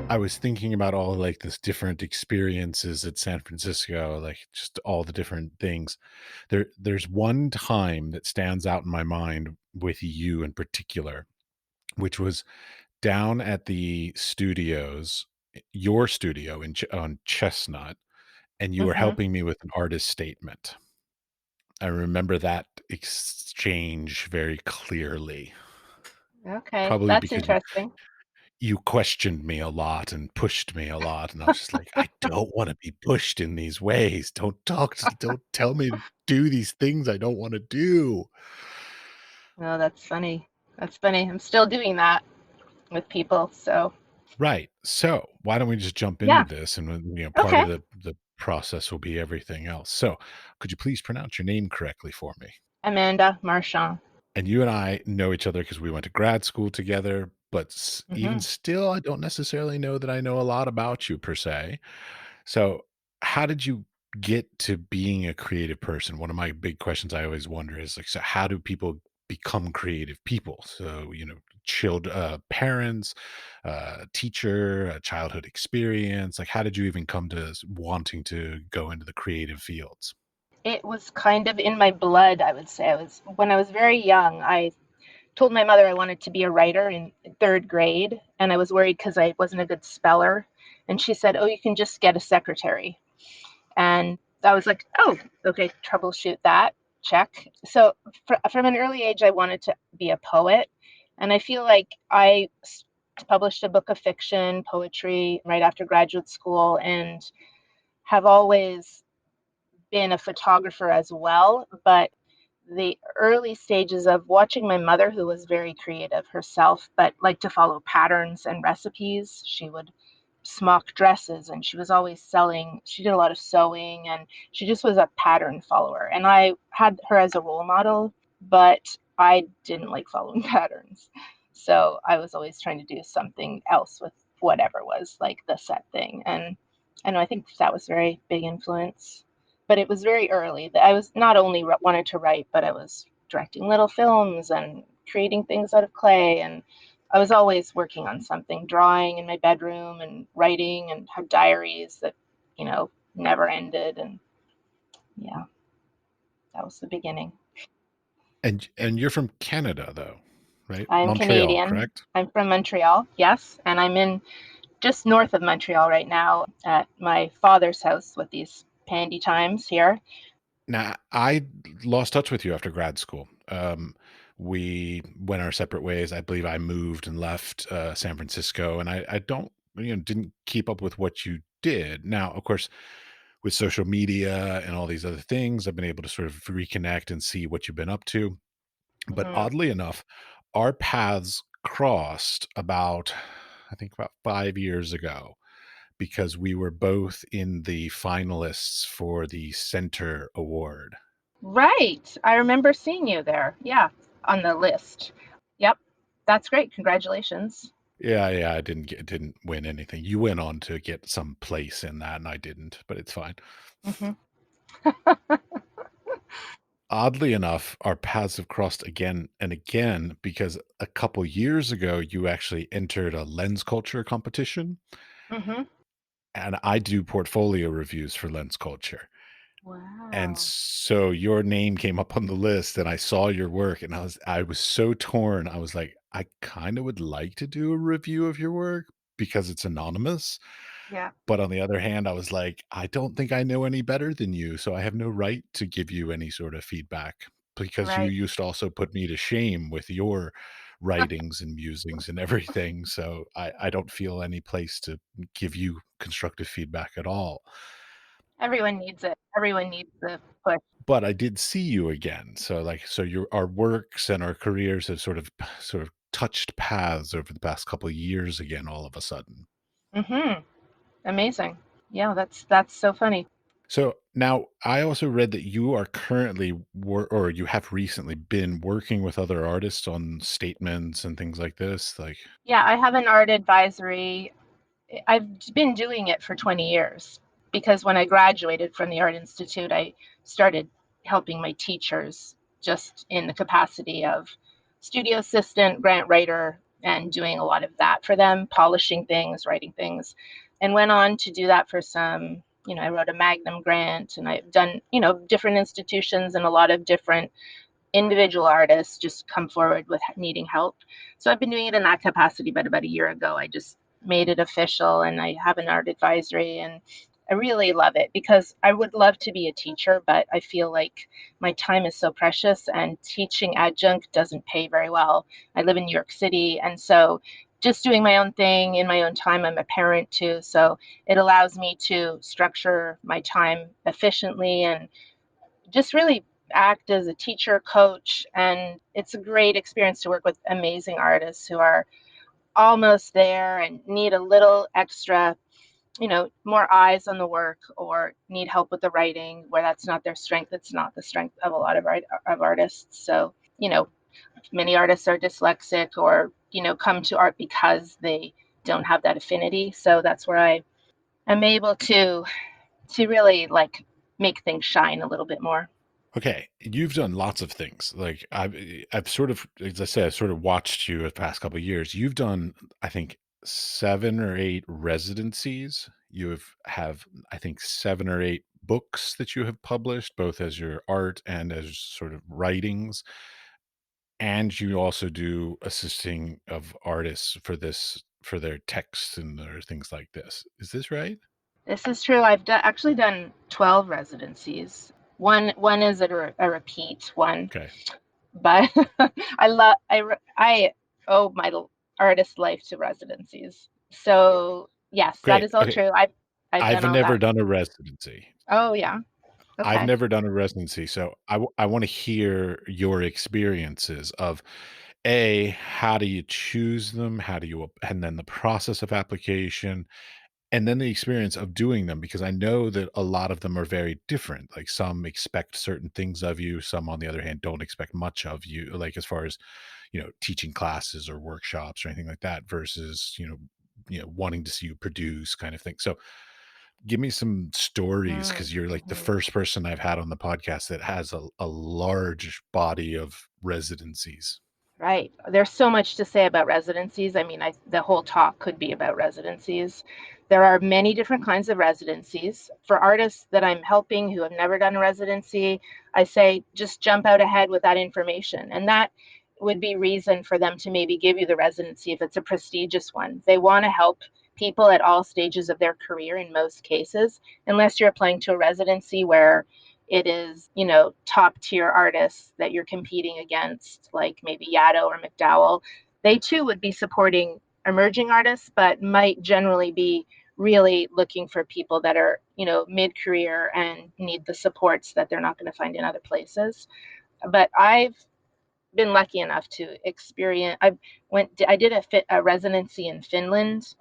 I was thinking about all like this different experiences at San Francisco, like just all the different things. There's one time that stands out in my mind with you in particular, which was down at the studios, your studio on Chestnut, and you were Mhm. helping me with an artist statement. I remember that exchange very clearly, Okay, probably that's because interesting. you questioned me a lot and pushed me a lot, and I was just like, "I don't wanna be pushed in these ways. Don't tell me to do these things I don't wanna do." Oh, that's funny. That's funny. I'm still doing that with people, so Right. So, why don't we just jump into yeah. this, and then, part of Okay. the process will be everything else. So, could you please pronounce your name correctly for me? Amanda Marchand. And you and I know each other because we went to grad school together, but even Mhm. still, I don't necessarily know that I know a lot about you per se. So, how did you get to being a creative person? One of my big questions I always wonder is like, so how do people become creative people? So, parents, teacher, a childhood experience. Like, how did you even come to wanting to go into the creative fields? It was kind of in my blood, I would say. I was when I was very young, I told my mother I wanted to be a writer in 3rd grade, and I was worried because I wasn't a good speller, and she said, "Oh, you can just get a secretary." And I was like, "Oh, okay, troubleshoot that, check." So from an early age, I wanted to be a poet, and I feel like published a book of fiction, poetry right after graduate school, and have always been a photographer as well. But the early stages of watching my mother, who was very creative herself, but liked to follow patterns and recipes, she would smock dresses and she was always selling. She did a lot of sewing and she just was a pattern follower. And I had her as a role model, but I didn't like following patterns. So I was always trying to do something else with whatever was like the set thing. And I know I think that was very big influence, but it was very early that I was not only wanted to write, but I was directing little films and creating things out of clay. And I was always working on something, drawing in my bedroom and writing and had diaries that, never ended. And yeah, that was the beginning. And you're from Canada, though, right? I'm Montreal, Canadian. correct? I'm from Montreal, yes. And I'm in just north of Montreal right now at my father's house with these pandy times here. Now, I lost touch with you after grad school. We went our separate ways. I believe I moved and left San Francisco, and I don't, didn't keep up with what you did. Now, of course, with social media and all these other things, I've been able to sort of reconnect and see what you've been up to. But Hmm. oddly enough, our paths crossed I think about 5 years ago because we were both in the finalists for the Center Award. Right. I remember seeing you there. Yeah, on the list. Yep. That's great. Congratulations. Yeah, yeah, I didn't win anything. You went on to get some place in that, and I didn't, but it's fine. Hmm. Oddly enough, our paths have crossed again and again because a couple years ago, you actually entered a lens culture competition, Hmm. and I do portfolio reviews for lens culture. And Wow. so your name came up on the list and I saw your work and I was so torn. I was like, I kind of would like to do a review of your work because it's anonymous. Yeah. But on the other hand, I was like, I don't think I know any better than you, so I have no right to give you any sort of feedback because you Right. used to also put me to shame with your writings and musings and everything. So I don't feel any place to give you constructive feedback at all. Everyone needs it. Everyone needs the push. But I did see you again. So like so your our works and our careers have sort of touched paths over the past couple of years again all of a sudden. Hmm. Amazing. Yeah, that's so funny. So now I also read that you are currently or you have recently been working with other artists on statements and things like this. Like, Yeah, I have an art advisory. I've been doing it for 20 years because when I graduated from the Art Institute, I started helping my teachers just in the capacity of studio assistant, grant writer, and doing a lot of that for them, polishing things, writing things, and went on to do that for some. I wrote a Magnum grant, and I've done, different institutions and a lot of different individual artists just come forward with needing help. So I've been doing it in that capacity, but about a year ago, I just made it official and I have an art advisory, and I really love it because I would love to be a teacher, but I feel like my time is so precious and teaching adjunct doesn't pay very well. I live in New York City, and so just doing my own thing in my own time. I'm a parent too, so it allows me to structure my time efficiently and just really act as a teacher, coach, and it's a great experience to work with amazing artists who are almost there and need a little extra, more eyes on the work or need help with the writing where that's not their strength. It's not the strength of a lot of artists. So, many artists are dyslexic or, come to art because they don't have that affinity. So that's where I am able to really like make things shine a little bit more. Okay, you've done lots of things. Like I've sort of, as I said, I've sort of watched you the past couple of years. You've done, I think, 7 or 8 residencies. You have, I think, 7 or 8 books that you have published, both as your art and as sort of writings. And you also do assisting of artists for their texts and their things like this. Is this right? This is true. I've actually done 12 residencies. One is a repeat one, Okay, but I owe my artist life to residencies. So yes, that great. is all Okay, true. I've I've done all never that. done a residency. Oh yeah. I've Okay. never done a residency, so I wanna hear your experiences of, A, how do you choose them? How do you and then the process of application, and then the experience of doing them, because I know that a lot of them are very different. Like, some expect certain things of you, some, on the other hand, don't expect much of you, like, as far as, teaching classes or workshops or anything like that versus, wanting to see you produce kind of thing. So give me some stories, because you're like the Mm-hmm. first person I've had on the podcast that has a large body of residencies. Right. There's so much to say about residencies. I mean, the whole talk could be about residencies. There are many different kinds of residencies. For artists that I'm helping who have never done a residency, I say just jump out ahead with that information. And that would be reason for them to maybe give you the residency if it's a prestigious one. They want to help people at all stages of their career in most cases, unless you're applying to a residency where it is, top tier artists that you're competing against, like maybe Yaddo or McDowell. They too would be supporting emerging artists, but might generally be really looking for people that are, mid-career and need the supports that they're not going to find in other places. But I've been lucky enough to experience. I did a residency in Finland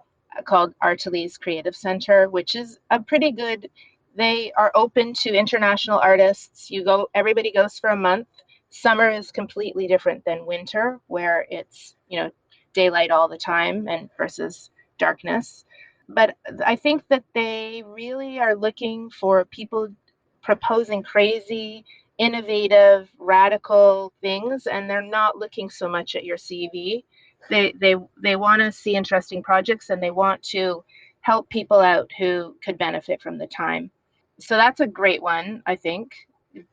called Arteles Creative Center, which is a pretty good. They are open to international artists. Everybody goes for a month. Summer is completely different than winter, where it's daylight all the time and versus darkness. But I think that they really are looking for people proposing crazy, innovative, radical things, and they're not looking so much at your CV. They want to see interesting projects and they want to help people out who could benefit from the time. So that's a great one, I think.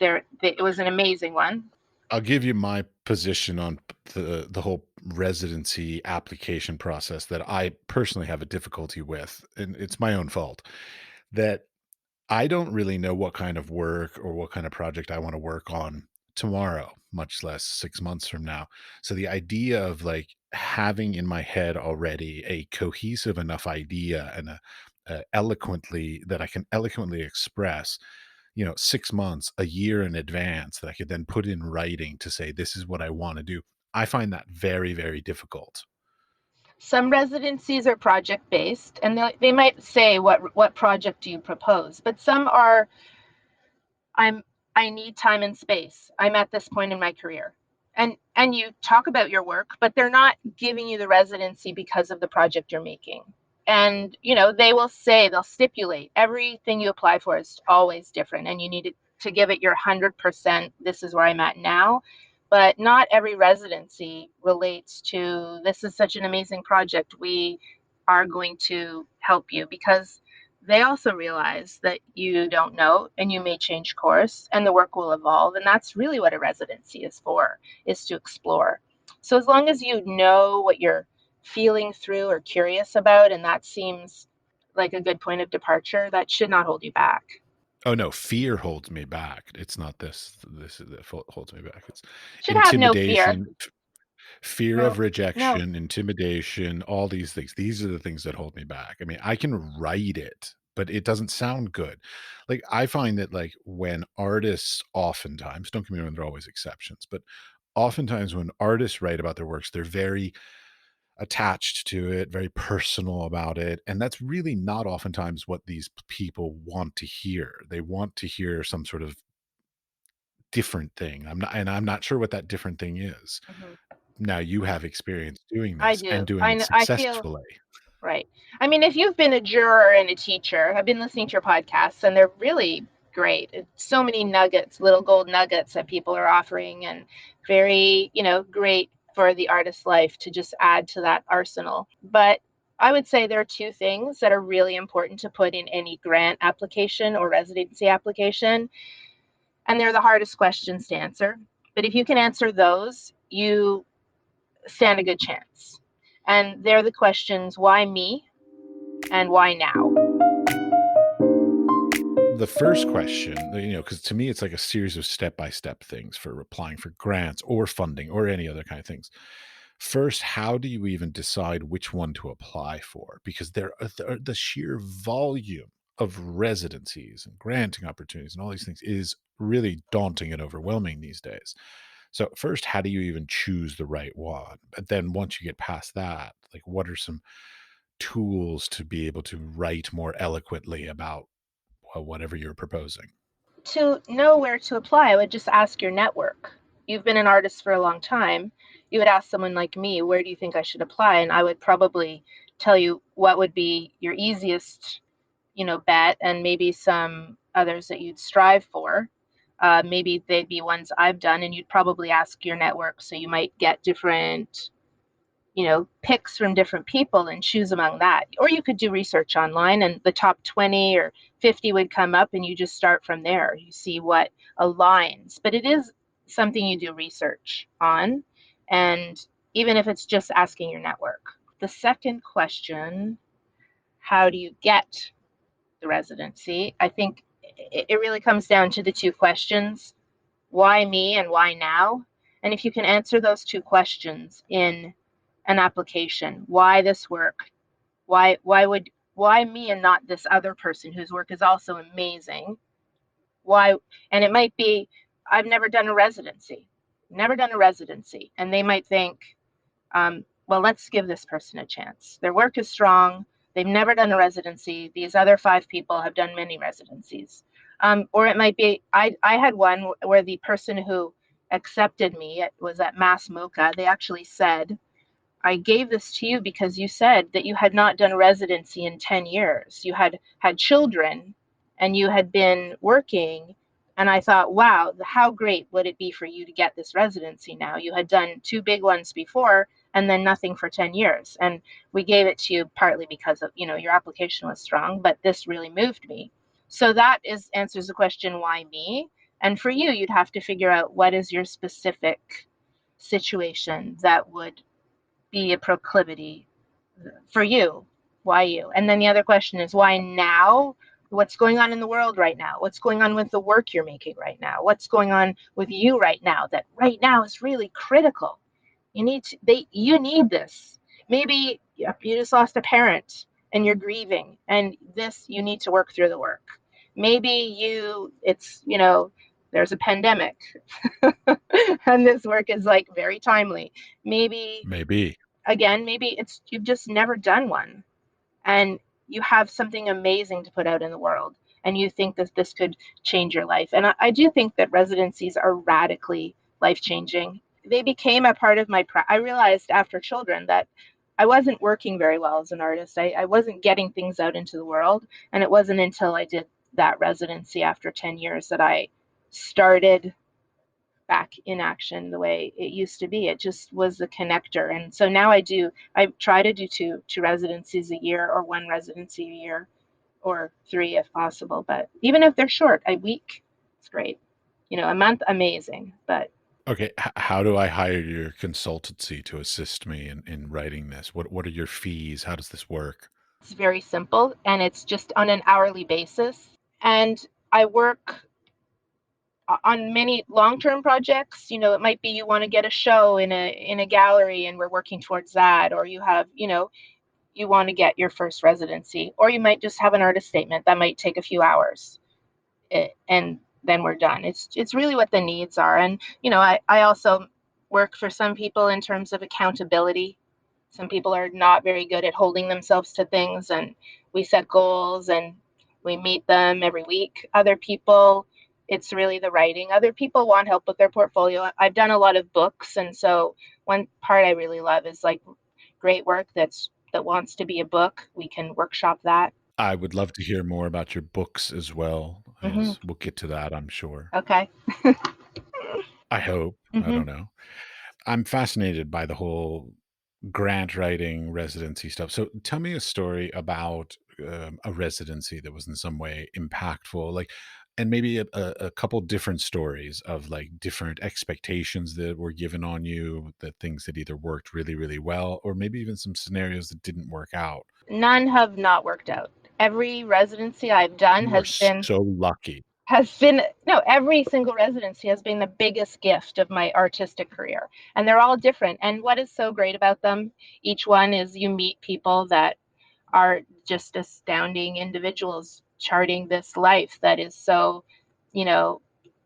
It was an amazing one. I'll give you my position on the whole residency application process that I personally have a difficulty with, and it's my own fault. That I don't really know what kind of work or what kind of project I want to work on tomorrow, much less 6 months from now. So the idea of like having in my head already a cohesive enough idea and a eloquently that I can eloquently express, 6 months, a year in advance, that I could then put in writing to say this is what I want to do. I find that very, very difficult. Some residencies are project based, and they might say what project do you propose, but some are I'm I need time and space. I'm at this point in my career. And you talk about your work, but they're not giving you the residency because of the project you're making. And they will say, they'll stipulate everything you apply for is always different, and you need to give it your 100%. This is where I'm at now. But not every residency relates to, this is such an amazing project, we are going to help you, because they also realize that you don't know and you may change course and the work will evolve. And that's really what a residency is for, is to explore. So as long as you know what you're feeling through or curious about, and that seems like a good point of departure, that should not hold you back. Oh no, fear holds me back. It's not this that holds me back. It's Should have no fear. intimidation, fear No, of no. rejection, intimidation, all these things. These are the things that hold me back. I mean, I can write it, but it doesn't sound good. Like I find that like when artists oftentimes, don't get me wrong, there are always exceptions, but oftentimes when artists write about their works, they're very attached to it, very personal about it. And that's really not oftentimes what these people want to hear. They want to hear some sort of different thing. I'm not sure what that different thing is. Mhm. Now you have experience doing I this and do. doing it I feel successfully. right. I mean, if you've been a juror and a teacher, I've been listening to your podcasts, and they're really great. It's so many nuggets, little gold nuggets that people are offering, and very, great for the artist's life to just add to that arsenal. But I would say there are two things that are really important to put in any grant application or residency application, and they're the hardest questions to answer. But if you can answer those, you stand a good chance. And they're the questions: why me and why now? The first question, because to me it's like a series of step-by-step things for applying for grants or funding or any other kind of things. First, how do you even decide which one to apply for? Because the sheer volume of residencies and granting opportunities and all these things is really daunting and overwhelming these days. So first, how do you even choose the right one? But then once you get past that, like what are some tools to be able to write more eloquently about whatever you're proposing? To know where to apply, I would just ask your network. You've been an artist for a long time. You would ask someone like me, where do you think I should apply? And I would probably tell you what would be your easiest, bet, and maybe some others that you'd strive for. Maybe they'd be ones I've done, and you'd probably ask your network. So you might get different, picks from different people and choose among that. Or you could do research online, and the top 20 or 50 would come up, and you just start from there. You see what aligns. But it is something you do research on. And even if it's just asking your network. The second question: how do you get the residency? I think it really comes down to the two questions: why me and why now? And if you can answer those two questions in an application, why this work? Why me and not this other person whose work is also amazing? Why? And it might be, I've never done a residency, never done a residency, and they might think, well, let's give this person a chance. Their work is strong. They've never done a residency. These other five people have done many residencies. Or it might be, I had one where the person who accepted me, it was at Mass MoCA, they actually said, I gave this to you because you said that you had not done residency in 10 years. You had had children and you had been working. And I thought, wow, how great would it be for you to get this residency now? You had done two big ones before and then nothing for 10 years. And we gave it to you partly because of, your application was strong, but this really moved me. So that is answers the question, why me? And for you, you'd have to figure out what is your specific situation that would be a proclivity for you. Why you? And then the other question is, why now? What's going on in the world right now? What's going on with the work you're making right now? What's going on with you right now that right now is really critical? You need this. Maybe you just lost a parent and you're grieving, and this, you need to work through the work. Maybe there's a pandemic and this work is like very timely. Maybe, Maybe. again, maybe it's you've just never done one, and you have something amazing to put out in the world, and you think that this could change your life. And I do think that residencies are radically life changing. They became a part of I realized after children that I wasn't working very well as an artist. I wasn't getting things out into the world. And it wasn't until I did that residency after 10 years that I started back in action the way it used to be. It just was the connector. And so now I try to do two residencies a year or one residency a year or three if possible. But even if they're short, a week, it's great. A month, amazing. But Okay, how do I hire your consultancy to assist me in writing this? What are your fees? How does this work? it's very simple and it's just on an hourly basis. And I work on many long-term projects. It might be you want to get a show in a gallery and we're working towards that, or you want to get your first residency, or you might just have an artist statement that might take a few hours, and then we're done. It's really what the needs are. And I also work for some people in terms of accountability. Some people are not very good at holding themselves to things, and we set goals and we meet them every week. Other people, it's really the writing. Other people want help with their portfolio. I've done a lot of books, and so one part I really love is like great work that wants to be a book. We can workshop that. I would love to hear more about your books as well. Hmm. Yes, we'll get to that, I'm sure. Okay. I hope. I Hmm. don't know. I'm fascinated by the whole grant writing residency stuff. So tell me a story about a residency that was in some way impactful, like, and maybe a couple different stories of like different expectations that were given on you, that things that either worked really, really well, or maybe even some scenarios that didn't work out. None have not worked out. Every residency I've done You are so lucky. has been no, every single residency has been the biggest gift of my artistic career. And they're all different. And what is so great about them, each one is you meet people that are just astounding individuals charting this life that is so, you know,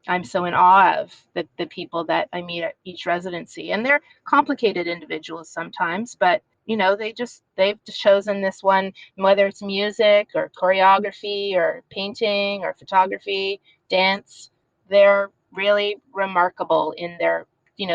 I'm so in awe of the people that I meet at each residency. And they're complicated individuals sometimes, but they've chosen this one, whether it's music or choreography or painting or photography, dance, they're really remarkable in their,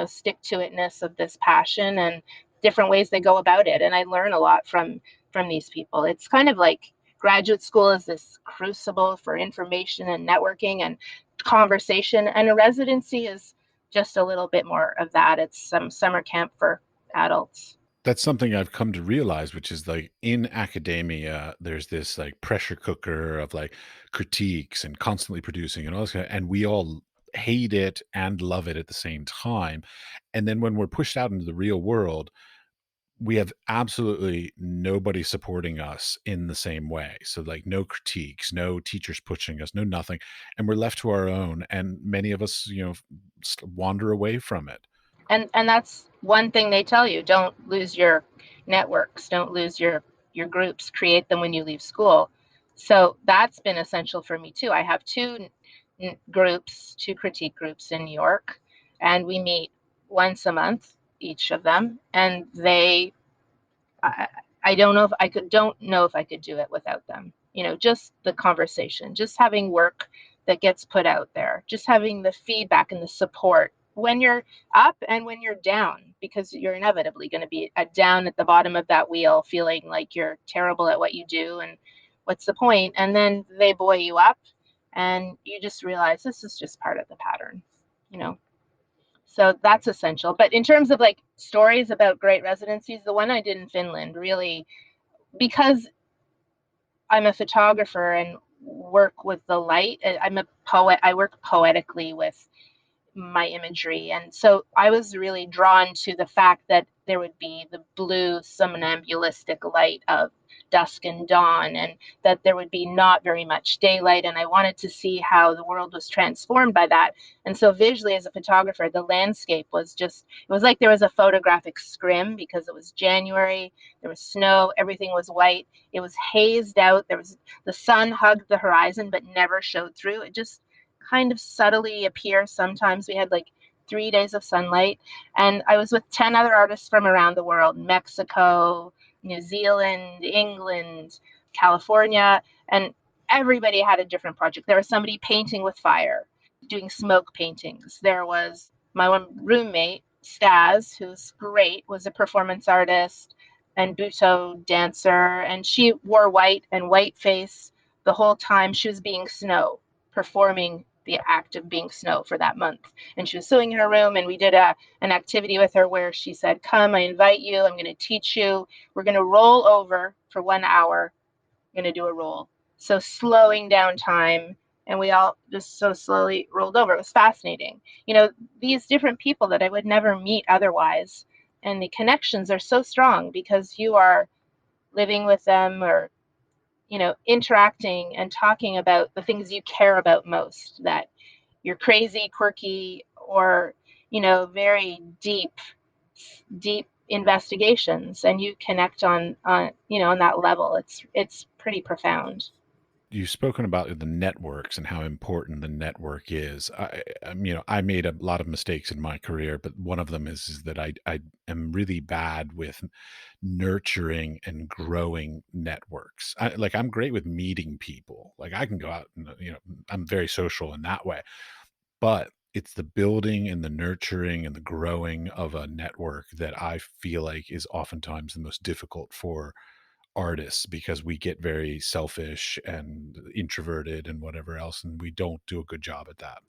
stick to itness of this passion and different ways they go about it. And I learn a lot from these people. It's kind of like graduate school is this crucible for information and networking and conversation, and a residency is just a little bit more of that. It's some summer camp for adults. That's something I've come to realize, which is like in academia, there's this like pressure cooker of like critiques and constantly producing and all this, and we all hate it and love it at the same time. And then when we're pushed out into the real world, we have absolutely nobody supporting us in the same way. So like no critiques, no teachers pushing us, no nothing, and we're left to our own. And many of us, wander away from it. And that's one thing they tell you: don't lose your networks, don't lose your groups, create them when you leave school. So that's been essential for me too. I have two critique groups in New York, and we meet once a month, each of them, and I, I don't know if I could do it without them. Just the conversation, just having work that gets put out there, just having the feedback and the support when you're up and when you're down, because you're inevitably going to be down at the bottom of that wheel, feeling like you're terrible at what you do and what's the point? And then they buoy you up and you just realize this is just part of the pattern, you know. So that's essential. But in terms of like stories about great residencies, the one I did in Finland really, because I'm a photographer and work with the light, I'm a poet, I work poetically with my imagery. And so I was really drawn to the fact that there would be the blue somnambulistic light of dusk and dawn, and that there would be not very much daylight. And I wanted to see how the world was transformed by that. And so, visually, as a photographer, the landscape was just, it was like there was a photographic scrim because it was January, there was snow, everything was white, it was hazed out, there was the sun hugged the horizon but never showed through. It just kind of subtly appear. Sometimes we had like 3 days of sunlight. And I was with 10 other artists from around the world: Mexico, New Zealand, England, California. And everybody had a different project. There was somebody painting with fire, doing smoke paintings. There was my one roommate, Stas, who's great, was a performance artist. and Buto dancer, and she wore white and white face the whole time she was being Snow, performing the act of being Snow for that month. And she was sewing in her room, and we did an activity with her where she said, "Come, I invite you. I'm going to teach you. We're going to roll over for 1 hour. I'm going to do a roll." So slowing down time, and we all just so slowly rolled over. It was fascinating. These different people that I would never meet otherwise, and the connections are so strong because you are living with them, or interacting and talking about the things you care about most, that you're crazy, quirky, or very deep investigations, and you connect on that level. It's pretty profound. You've spoken about the networks and how important the network is. I made a lot of mistakes in my career, but one of them is that I am really bad with nurturing and growing networks. I'm great with meeting people. Like I can go out and I'm very social in that way, but it's the building and the nurturing and the growing of a network that I feel like is oftentimes the most difficult for artists, because we get very selfish and introverted and whatever else, and we don't do a good job at that.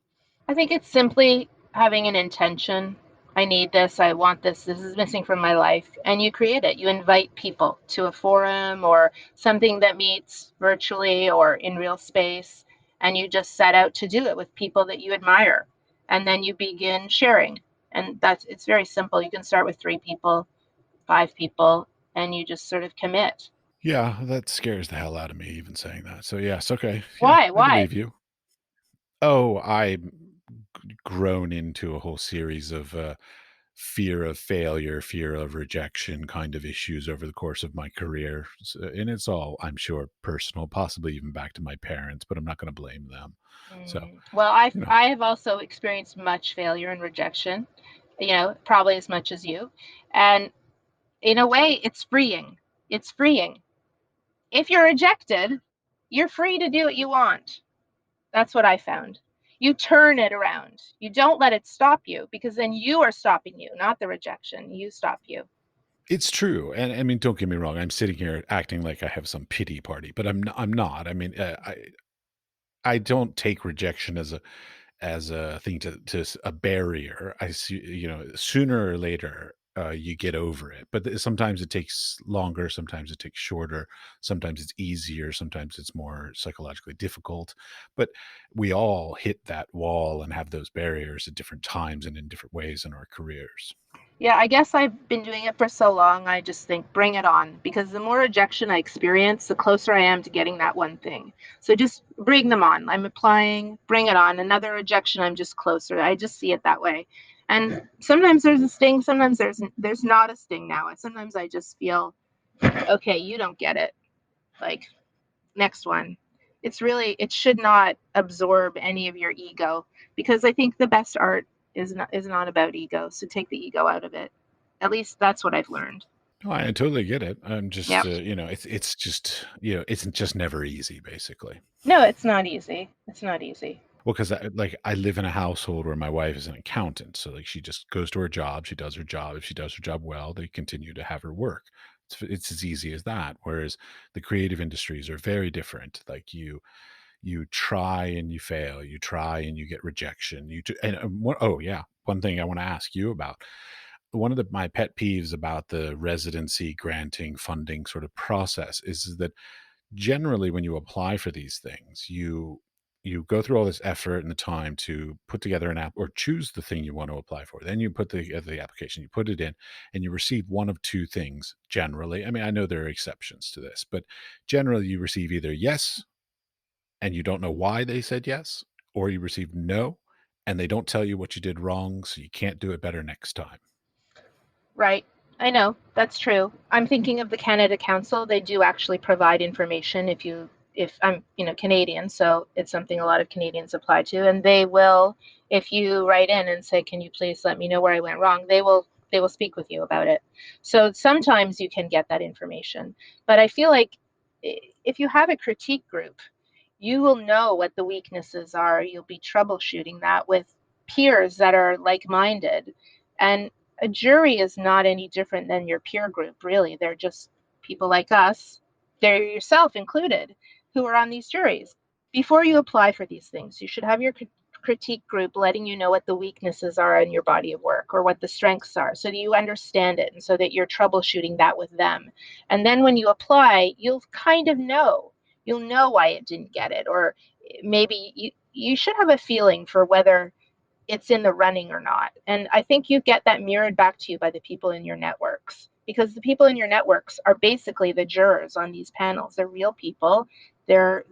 I think it's simply having an intention. I need this. I want this. This is missing from my life. And you create it. You invite people to a forum or something that meets virtually or in real space. And you just set out to do it with people that you admire. And then you begin sharing. And it's very simple. You can start with 3 people, 5 people, and you just sort of commit. Yeah, that scares the hell out of me even saying that. So yes, okay. Yeah, Why? I Why? believe you. Oh, grown into a whole series of fear of failure, fear of rejection kind of issues over the course of my career. And it's all, I'm sure, personal, possibly even back to my parents, but I'm not going to blame them. So, Well, I you know, I have also experienced much failure and rejection, probably as much as you. And in a way, it's freeing. It's freeing. If you're rejected, you're free to do what you want. That's what I found. You turn it around. You don't let it stop you, because then you are stopping you, not the rejection. You stop you. it's true. And I mean, don't get me wrong. I'm sitting here acting like I have some pity party, but I'm not. I mean, I don't take rejection as a thing a barrier. I see, sooner or later, you get over it. But sometimes it takes longer, sometimes it takes shorter, sometimes it's easier, sometimes it's more psychologically difficult. But we all hit that wall and have those barriers at different times and in different ways in our careers. Yeah, I guess I've been doing it for so long, I just think, bring it on. Because the more rejection I experience, the closer I am to getting that one thing. So just bring them on. I'm applying, bring it on. Another rejection, I'm just closer. I just see it that way. And sometimes there's a sting, sometimes there's not a sting now. And sometimes I just feel, okay, you don't get it. Like, next one. It should not absorb any of your ego, because I think the best art is not about ego. So take the ego out of it. At least that's what I've learned. No, I totally get it. I'm just, Yep. it's just, it's just never easy, basically. No, it's not easy. It's not easy. Well, because I live in a household where my wife is an accountant, so like she just goes to her job, she does her job. If she does her job well, they continue to have her work. It's as easy as that. Whereas the creative industries are very different. Like you try and you fail, you try and you get rejection. Oh yeah, one thing I want to ask you about. One of my pet peeves about the residency granting funding sort of process is that generally when you apply for these things, you go through all this effort and the time to put together an app or choose the thing you want to apply for. Then you put the application, you put it in, and you receive one of two things generally. I mean, I know there are exceptions to this, but generally you receive either yes and you don't know why they said yes, or you receive no and they don't tell you what you did wrong, so you can't do it better next time. Right. I know. That's true. I'm thinking of the Canada Council. They do actually provide information if I'm, Canadian, so it's something a lot of Canadians apply to, and they will, if you write in and say, "Can you please let me know where I went wrong?" they will speak with you about it. So sometimes you can get that information. But I feel like if you have a critique group, you will know what the weaknesses are. You'll be troubleshooting that with peers that are like-minded. And a jury is not any different than your peer group, really. They're just people like us, they're yourself included, who are on these juries. Before you apply for these things, you should have your critique group letting you know what the weaknesses are in your body of work or what the strengths are so that you understand it and so that you're troubleshooting that with them. And then when you apply, you'll kind of know. You'll know why it didn't get it, or maybe you should have a feeling for whether it's in the running or not. And I think you get that mirrored back to you by the people in your networks, because the people in your networks are basically the jurors on these panels. They're real people. They're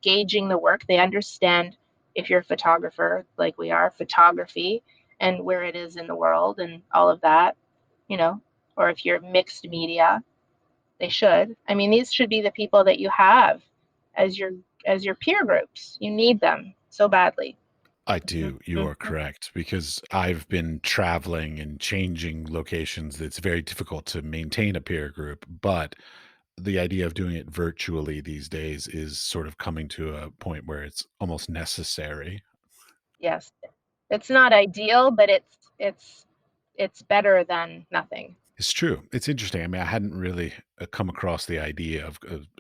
gauging the work. They understand, if you're a photographer like we are, photography and where it is in the world and all of that, you know, or if you're mixed media, they should. I mean, these should be the people that you have as your peer groups. You need them so badly. I Mhm. do. You are Mhm. correct because I've been traveling and changing locations. It's very difficult to maintain a peer group, but the idea of doing it virtually these days is sort of coming to a point where it's almost necessary. Yes. It's not ideal, but it's better than nothing. It's true. It's interesting. I mean, I hadn't really come across the idea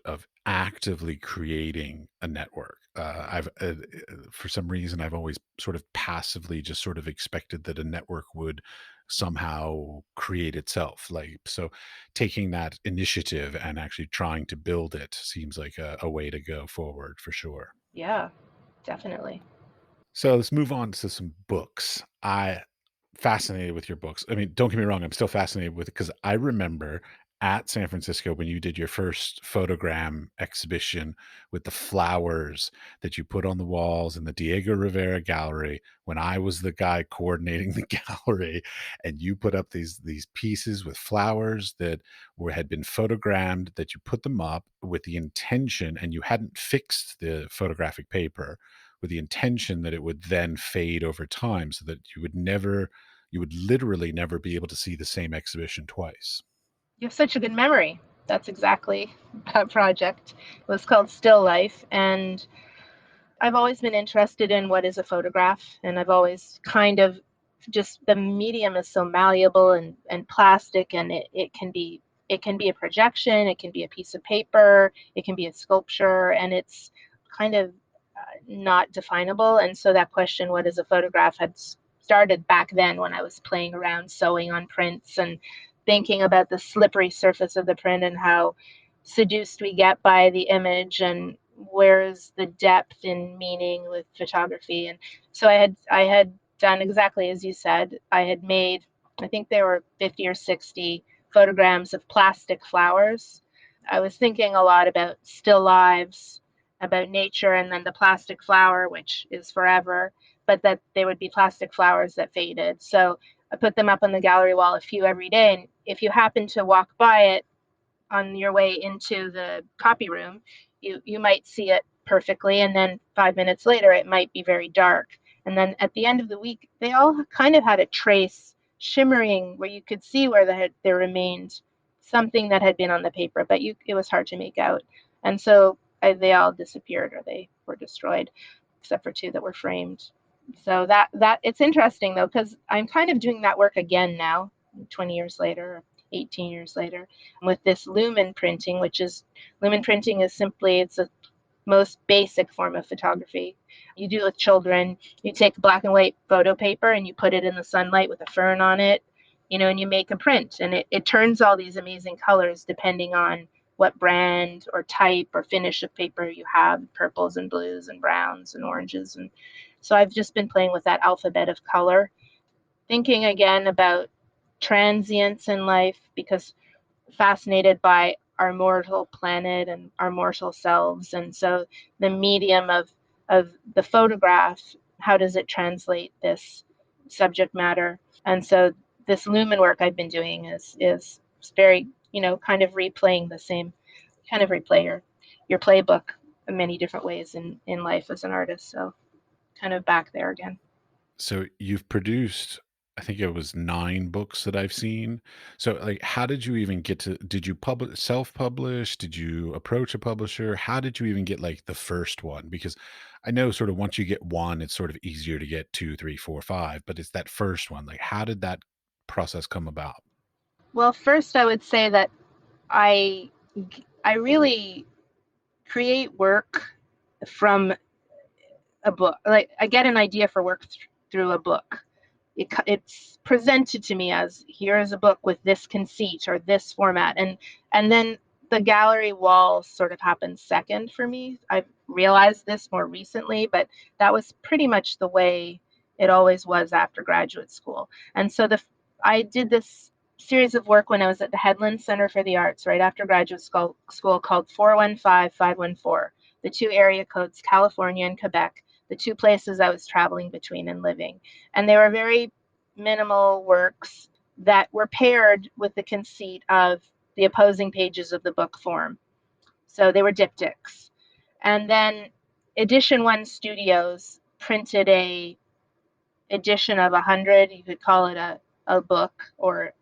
of actively creating a network. I've for some reason I've always sort of passively just sort of expected that a network would somehow create itself. Like so, taking that initiative and actually trying to build it seems like a way to go forward for sure. Yeah, definitely. So let's move on to some books. I fascinated with your books. I mean, don't get me wrong, I'm still fascinated with it because I remember at San Francisco when you did your first photogram exhibition with the flowers that you put on the walls in the Diego Rivera Gallery, when I was the guy coordinating the gallery, and you put up these pieces with flowers that had been photogrammed, that you put them up with the intention, and you hadn't fixed the photographic paper with the intention that it would then fade over time so that you would literally never be able to see the same exhibition twice. You have such a good memory. That's exactly that project. It was called Still Life, and I've always been interested in what is a photograph, and I've always kind of just the medium is so malleable and plastic, and it can be a projection, it can be a piece of paper, it can be a sculpture, and it's kind of not definable. And so that question, what is a photograph, had started back then when I was playing around sewing on prints and thinking about the slippery surface of the print and how seduced we get by the image and where's the depth in meaning with photography. And so I had done exactly as you said. I had made, I think there were 50 or 60 photograms of plastic flowers. I was thinking a lot about still lives, about nature, and then the plastic flower, which is forever, but that they would be plastic flowers that faded. So I put them up on the gallery wall, a few every day. And if you happen to walk by it on your way into the copy room, you might see it perfectly, and then 5 minutes later, it might be very dark. And then at the end of the week, they all kind of had a trace shimmering where you could see where there remained something that had been on the paper, but it was hard to make out. And so they all disappeared or they were destroyed, except for two that were framed. So that it's interesting though, because I'm kind of doing that work again now, 20 years later, 18 years later, with this lumen printing, which is lumen printing is simply it's a most basic form of photography. You do it with children. You take black and white photo paper and you put it in the sunlight with a fern on it, and you make a print. And it turns all these amazing colors depending on what brand or type or finish of paper you have, purples and blues and browns and oranges. And so I've just been playing with that alphabet of color, thinking again about transience in life, because fascinated by our mortal planet and our mortal selves. And so the medium of the photograph, how does it translate this subject matter? And so this lumen work I've been doing is very, kind of replaying the same kind of replay your playbook in many different ways in life as an artist. So kind of back there again. So you've produced, I think it was 9 books that I've seen. So, like, how did you even get to did you publish self-publish? Did you approach a publisher? How did you even get, like, the first one? Because I know sort of once you get 1, it's sort of easier to get 2, 3, 4, 5, but it's that first one. Like, how did that process come about? Well, first I would say that I I really create work from a book. Like I get an idea for work through a book. It's presented to me as here's a book with this conceit or this format, and then the gallery wall sort of happens second for me. I've realized this more recently, but that was pretty much the way it always was after graduate school. And so the I did this series of work when I was at the Headland Center for the Arts right after graduate school called 415-514, the two area codes, California and Quebec, the two places I was traveling between and living. And they were very minimal works that were paired with the conceit of the opposing pages of the book form. So they were diptychs. And then Edition One Studios printed a edition of 100. You could call it a book or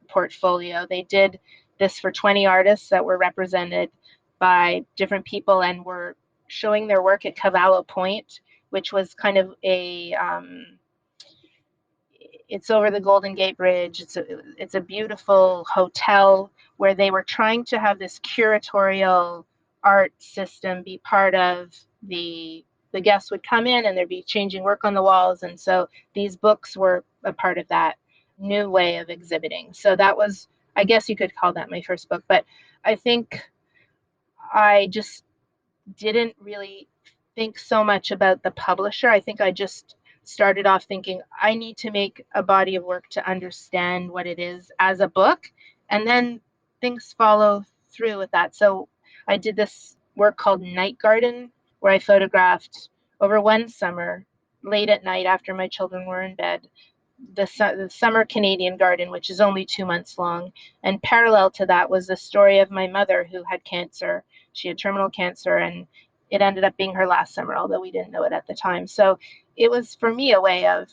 portfolio. They did this for 20 artists that were represented by different people and were showing their work at Cavallo Point, which was kind of it's over the Golden Gate Bridge. It's a beautiful hotel where they were trying to have this curatorial art system be part of the guests would come in and there'd be changing work on the walls, and so these books were a part of that new way of exhibiting. So that was, I guess you could call that my first book, but I think I just didn't really think so much about the publisher. I think I just started off thinking I need to make a body of work to understand what it is as a book, and then things follow through with that. So I did this work called Night Garden, where I photographed over one summer, late at night after my children were in bed, the summer Canadian garden, which is only 2 months long. And parallel to that was the story of my mother who had cancer. She had terminal cancer, and it ended up being her last summer, although we didn't know it at the time. So it was for me a way of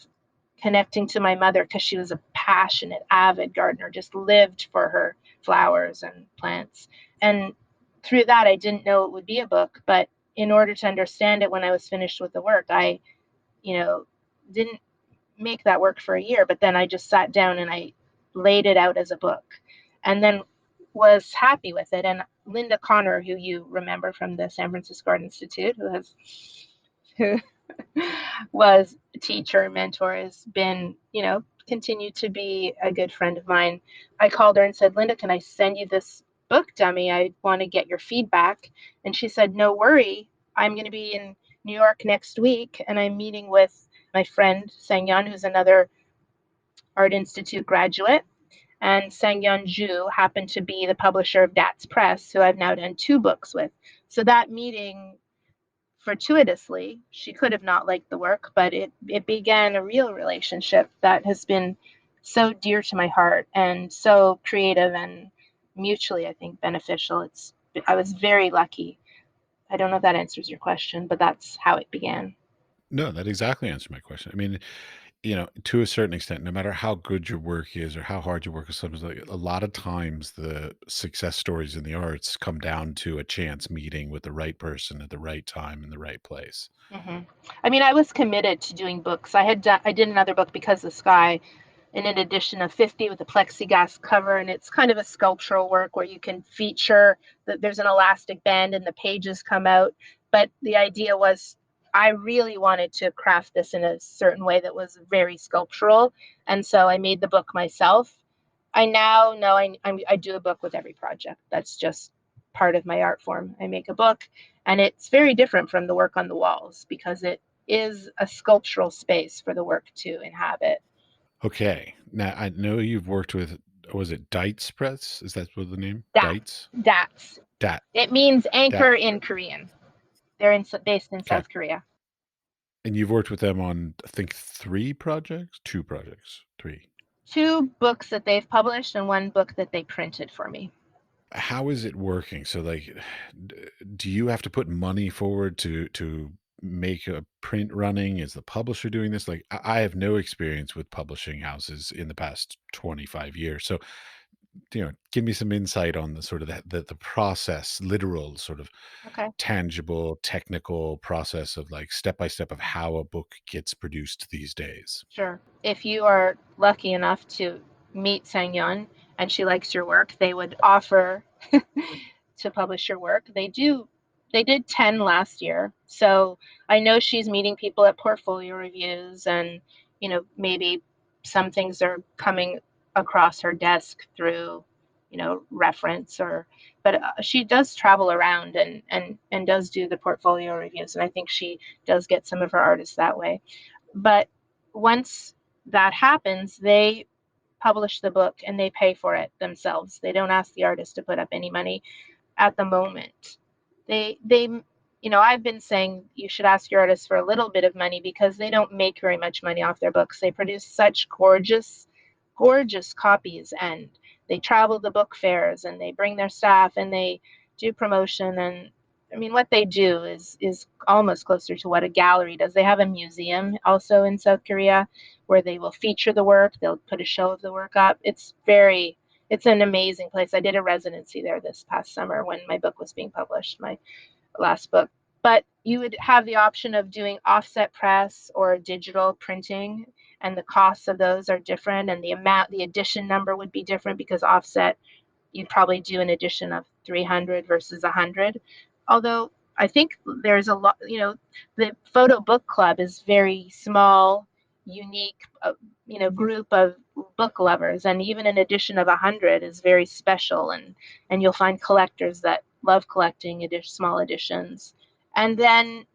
connecting to my mother because she was a passionate, avid gardener, just lived for her flowers and plants. And through that, I didn't know it would be a book, but in order to understand it when I was finished with the work, I, you know, didn't make that work for a year, but then I just sat down and I laid it out as a book and then was happy with it. And Linda Connor, who you remember from the San Francisco Art Institute, who was a teacher, mentor, has been, continued to be a good friend of mine. I called her and said, Linda, can I send you this book dummy? I want to get your feedback. And she said, no worry. I'm going to be in New York next week and I'm meeting with my friend Sang-Yeon, who's another Art Institute graduate. And Sang-Yeon Ju happened to be the publisher of Dats Press, who I've now done 2 books with. So that meeting, fortuitously, she could have not liked the work, but it began a real relationship that has been so dear to my heart and so creative and mutually, I think, beneficial. I was very lucky. I don't know if that answers your question, but that's how it began. No, that exactly answered my question. I mean, to a certain extent, no matter how good your work is or how hard your work is, sometimes like a lot of times the success stories in the arts come down to a chance meeting with the right person at the right time in the right place. Hmm. I mean, I was committed to doing books. I did another book, Because the Sky, in an edition of 50 with a plexiglass cover, and it's kind of a sculptural work where you can feature that there's an elastic band and the pages come out. But the idea was I really wanted to craft this in a certain way that was very sculptural, and so I made the book myself. I now know I do a book with every project. That's just part of my art form. I make a book, and it's very different from the work on the walls because it is a sculptural space for the work to inhabit. Okay. Now I know you've worked with, was it Dites Press? Is that what the name? That Dites? that's Dat. it means Dat. anchor in Korean. Based in Okay. South Korea. And you've worked with them on, I think, 3 projects? 2 projects. 3. 2 books that they've published and 1 book that they printed for me. How is it working? So, like, do you have to put money forward to make a print running? Is the publisher doing this? Like, I have no experience with publishing houses in the past 25 years. So, give me some insight on the sort of the process, literal sort of Okay. tangible, technical process of like step by step of how a book gets produced these days. Sure. If you are lucky enough to meet Sang-yeon and she likes your work, they would offer to publish your work. They did 10 last year. So I know she's meeting people at portfolio reviews and, maybe some things are coming across her desk through, reference but she does travel around and does do the portfolio reviews. And I think she does get some of her artists that way. But once that happens, they publish the book and they pay for it themselves. They don't ask the artist to put up any money at the moment. I've been saying you should ask your artists for a little bit of money because they don't make very much money off their books. They produce such gorgeous, gorgeous copies, and they travel the book fairs and they bring their staff and they do promotion. And I mean, what they do is almost closer to what a gallery does. They have a museum also in South Korea where they will feature the work. They'll put a show of the work up. It's an amazing place. I did a residency there this past summer when my book was being published, my last book. But you would have the option of doing offset press or digital printing, and the costs of those are different, and the edition number would be different because offset, you'd probably do an edition of 300 versus 100. Although I think there's a lot, the photo book club is very small, unique, group of book lovers, and even an edition of 100 is very special, and you'll find collectors that love collecting small editions. And then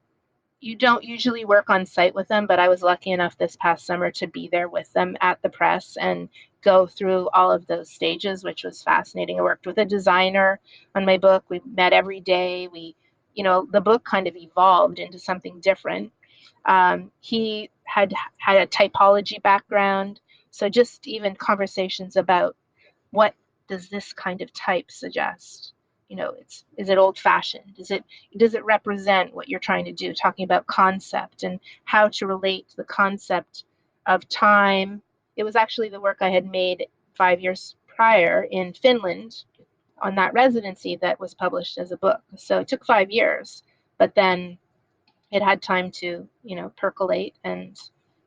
you don't usually work on site with them, but I was lucky enough this past summer to be there with them at the press and go through all of those stages, which was fascinating. I worked with a designer on my book. We met every day. The book kind of evolved into something different. He had a typology background. So just even conversations about what does this kind of type suggest? Is it old fashioned? Does it represent what you're trying to do? Talking about concept and how to relate the concept of time. It was actually the work I had made 5 years prior in Finland on that residency that was published as a book. So it took 5 years, but then it had time to, percolate and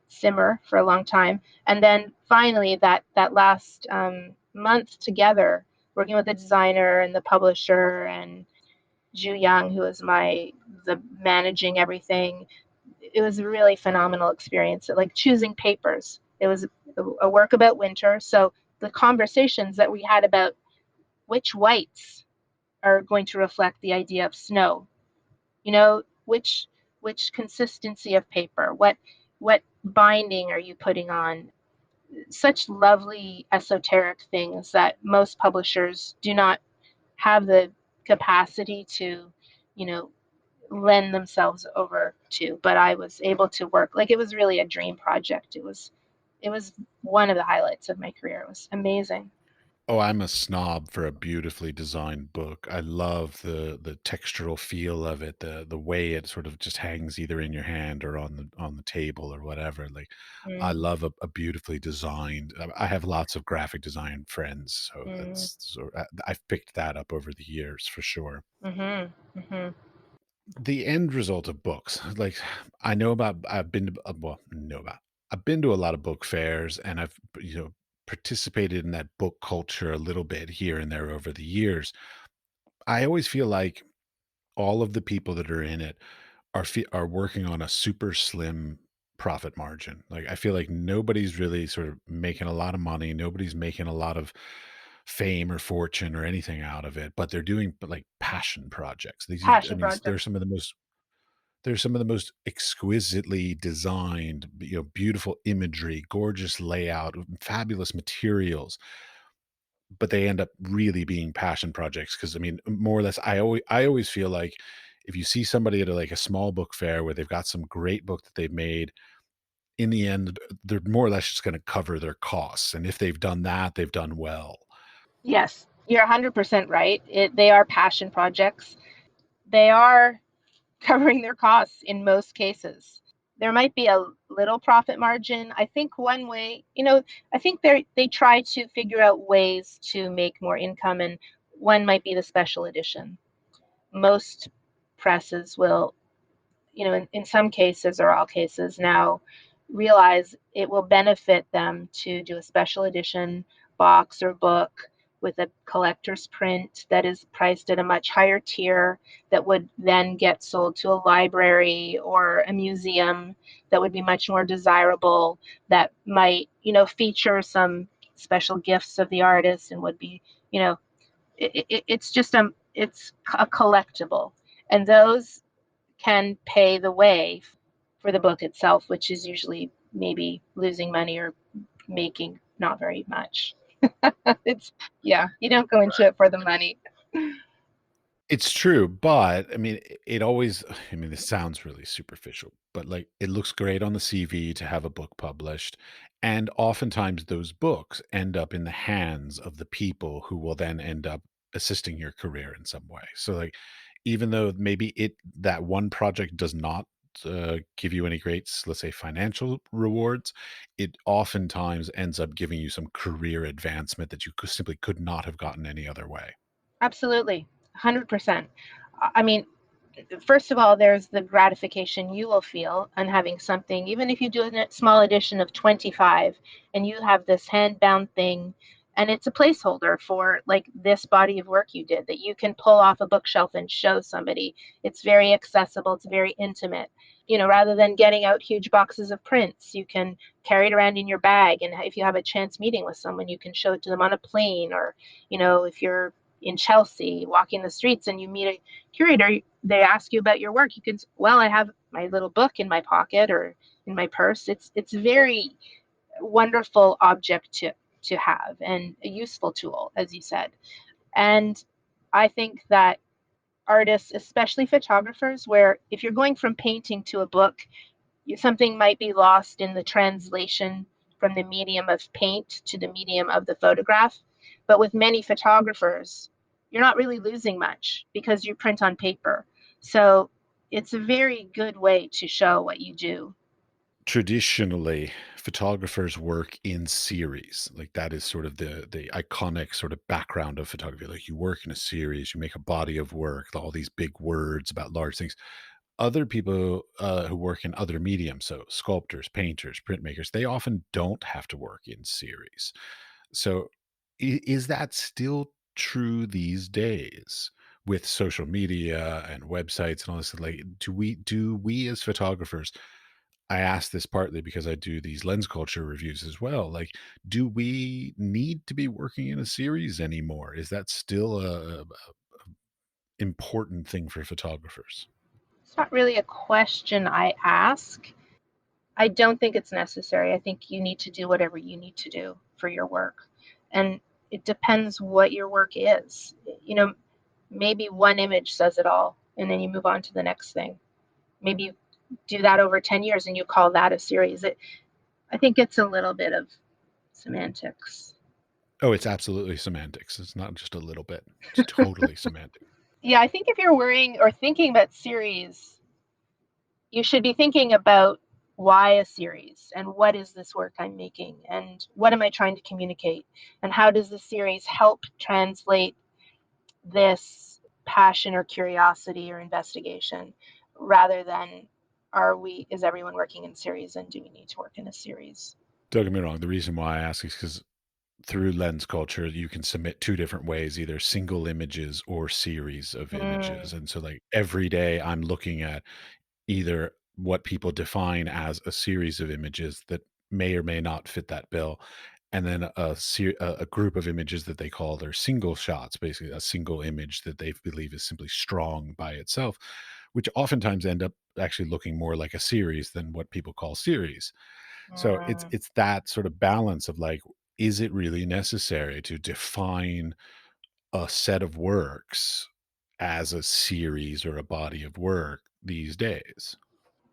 simmer for a long time. And then finally, that last month together, working with the designer and the publisher and Ju Young, who was the managing everything, it was a really phenomenal experience. Like choosing papers. It was a work about winter. So the conversations that we had about which whites are going to reflect the idea of snow, which consistency of paper, what binding are you putting on, such lovely esoteric things that most publishers do not have the capacity to you know lend themselves over to. But I was able to work, like, it was really a dream project. It was one of the highlights of my career. It was amazing. Oh, I'm a snob for a beautifully designed book. I love the textural feel of it, the way it sort of just hangs either in your hand or on the table or whatever. Like, I Mm, love a beautifully designed. I have lots of graphic design friends, so mm, I've picked that up over the years for sure. mhm, mhm. The end result of books, like, I know about I've been to well, know about I've been to a lot of book fairs, and I've, participated in that book culture a little bit here and there over the years. I always feel like all of the people that are in it are working on a super slim profit margin. Like, I feel like nobody's really sort of making a lot of money, nobody's making a lot of fame or fortune or anything out of it, but they're doing, like, passion projects. I Passion mean, projects. they're some of the most exquisitely designed, beautiful imagery, gorgeous layout, fabulous materials, but they end up really being passion projects. Because I mean, more or less, I always feel like if you see somebody at like a small book fair where they've got some great book that they've made, in the end, they're more or less just going to cover their costs, and if they've done that, they've done well. Yes, you're 100% right. They are passion projects. They are covering their costs in most cases. There might be a little profit margin. I think one way, I think they try to figure out ways to make more income, and one might be the special edition. Most presses will, in some cases or all cases now, realize it will benefit them to do a special edition box or book with a collector's print that is priced at a much higher tier that would then get sold to a library or a museum that would be much more desirable, that might, feature some special gifts of the artist and would be, you know, it's just it's a collectible. And those can pay the way for the book itself, which is usually maybe losing money or making not very much. It's yeah, you don't go into it for the money. It's true, but I mean, it always I mean, this sounds really superficial, but, like, it looks great on the CV to have a book published, and oftentimes those books end up in the hands of the people who will then end up assisting your career in some way. So, like, even though maybe that one project does not, give you any great, let's say, financial rewards, it oftentimes ends up giving you some career advancement that you simply could not have gotten any other way. Absolutely, 100%. I mean, first of all, there's the gratification you will feel on having something, even if you do a small edition of 25 and you have this hand-bound thing, and it's a placeholder for like this body of work you did that you can pull off a bookshelf and show somebody. It's very accessible, it's very intimate. Rather than getting out huge boxes of prints, you can carry it around in your bag. And if you have a chance meeting with someone, you can show it to them on a plane, or, if you're in Chelsea walking the streets and you meet a curator, they ask you about your work, you can, well, I have my little book in my pocket or in my purse. It's very wonderful object to have, and a useful tool, as you said. And I think that artists, especially photographers, where if you're going from painting to a book, something might be lost in the translation from the medium of paint to the medium of the photograph. But with many photographers, you're not really losing much because you print on paper. So it's a very good way to show what you do. Traditionally, photographers work in series. Like, that is sort of the iconic sort of background of photography. Like, you work in a series, you make a body of work, all these big words about large things. Other people, who work in other mediums, so sculptors, painters, printmakers, they often don't have to work in series. So, is that still true these days with social media and websites and all this? Like, do we as photographers, I ask this partly because I do these lens culture reviews as well. Like, do we need to be working in a series anymore? Is that still a important thing for photographers? It's not really a question I ask. I don't think it's necessary. I think you need to do whatever you need to do for your work. And it depends what your work is. You know, maybe one image says it all, and then you move on to the next thing. Maybe you do that over 10 years and you call that a series. I think it's a little bit of semantics. Oh, it's absolutely semantics. It's not just a little bit. It's totally semantic. Yeah, I think if you're worrying or thinking about series, you should be thinking about why a series, and what is this work I'm making, and what am I trying to communicate, and how does the series help translate this passion or curiosity or investigation, rather than is everyone working in series and do we need to work in a series? Don't get me wrong. The reason why I ask is because through lens culture, you can submit two different ways, either single images or series of images. Mm, And so, like, every day I'm looking at either what people define as a series of images that may or may not fit that bill, and then a group of images that they call their single shots, basically a single image that they believe is simply strong by itself, which oftentimes end up actually looking more like a series than what people call series. So it's mm, it's that sort of balance of, like, is it really necessary to define a set of works as a series or a body of work these days?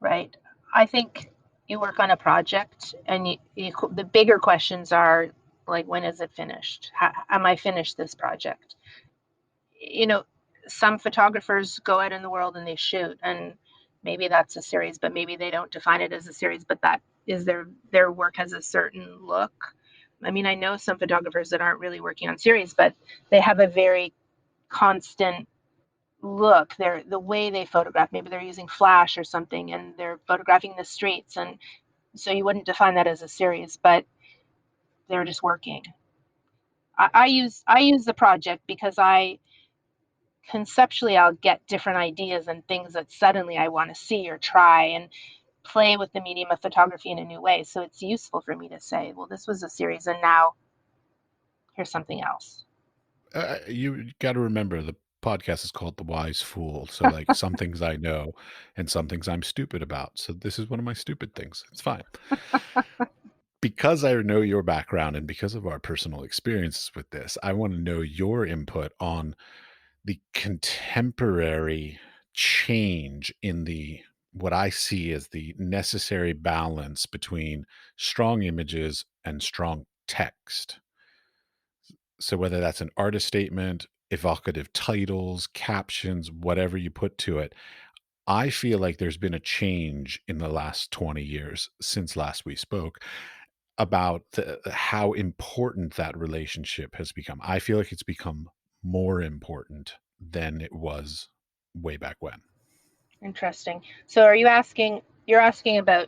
right. I think you work on a project, and the bigger questions are like, when is it finished? Am I finished this project? you know, some photographers go out in the world and they shoot, and maybe that's a series, but maybe they don't define it as a series, but that is their work has a certain look. I mean, I know some photographers that aren't really working on series, but they have a very constant look. They're the way they photograph, maybe they're using flash or something and they're photographing the streets, and so you wouldn't define that as a series, but they're just working. I use the project because I conceptually I'll get different ideas and things that suddenly I want to see or try and play with the medium of photography in a new way. So it's useful for me to say, well, this was a series and now here's something else. You got to remember the podcast is called The Wise Fool. So, like, some things I know and some things I'm stupid about. So, this is one of my stupid things. It's fine. Because I know your background and because of our personal experiences with this, I want to know your input on the contemporary change in the what I see as the necessary balance between strong images and strong text. So whether that's an artist statement, evocative titles, captions, whatever you put to it, I feel like there's been a change in the last 20 years since last we spoke about how important that relationship has become. I feel like it's become more important than it was way back when. Interesting. So you're asking about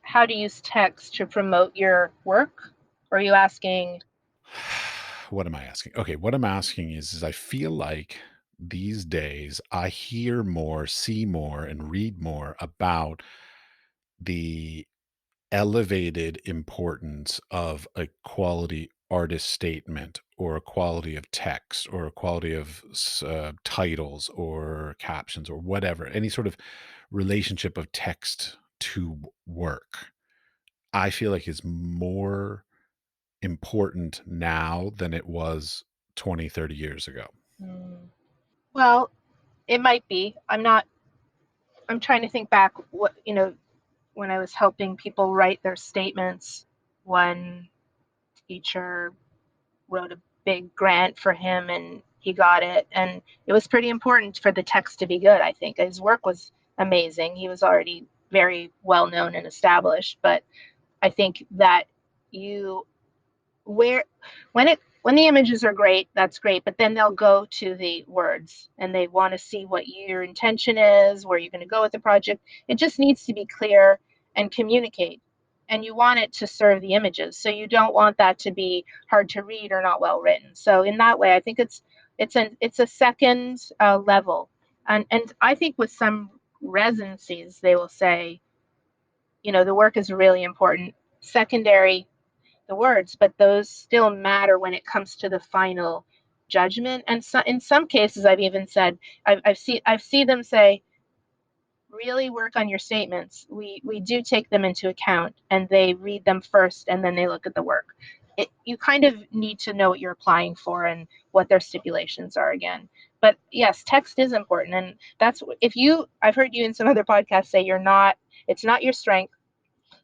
how to use text to promote your work? Or are you asking, What am I asking? Okay, what I'm asking is I feel like these days I hear more, see more, and read more about the elevated importance of a quality artist statement or a quality of text or a quality of titles or captions or whatever, any sort of relationship of text to work. I feel like is more important now than it was 20, 30 years ago. hmm, well, it might be. I'm trying to think back when I was helping people write their statements, one teacher wrote a big grant for him and he got it. And it was pretty important for the text to be good, I think. His work was amazing. He was already very well known and established, but I think that you where when the images are great, that's great, but then they'll go to the words and they want to see what your intention is, where you're going to go with the project. It just needs to be clear and communicate. And you want it to serve the images. So you don't want that to be hard to read or not well written. So in that way, I think it's a second level. And I think with some residencies, they will say, the work is really important. Secondary, the words, but those still matter when it comes to the final judgment. And so, in some cases, I've even said, I've seen them say, really work on your statements. We do take them into account, and they read them first, and then they look at the work. You kind of need to know what you're applying for and what their stipulations are again. But yes, text is important, and that's if you. I've heard you in some other podcasts say you're not. It's not your strength,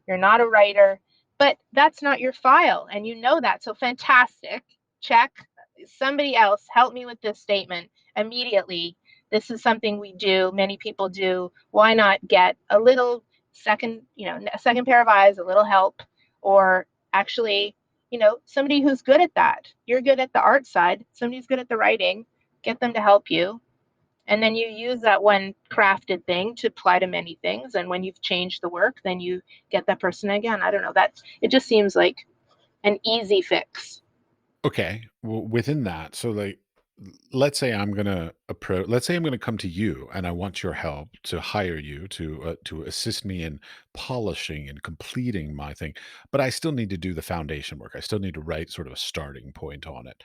you're not a writer, but that's not your file. And you know that. So fantastic. Check. Somebody else help me with this statement immediately. This is something we do, many people do. Why not get a little a second pair of eyes, a little help, or actually, somebody who's good at that. You're good at the art side, somebody's good at the writing, get them to help you, and then you use that one crafted thing to apply to many things. And when you've changed the work, then you get that person again. I don't know. It just seems like an easy fix. Okay. Well, within that, so like, let's say I'm gonna approach. Let's say I'm gonna come to you, and I want your help to hire you to assist me in polishing and completing my thing. But I still need to do the foundation work. I still need to write sort of a starting point on it.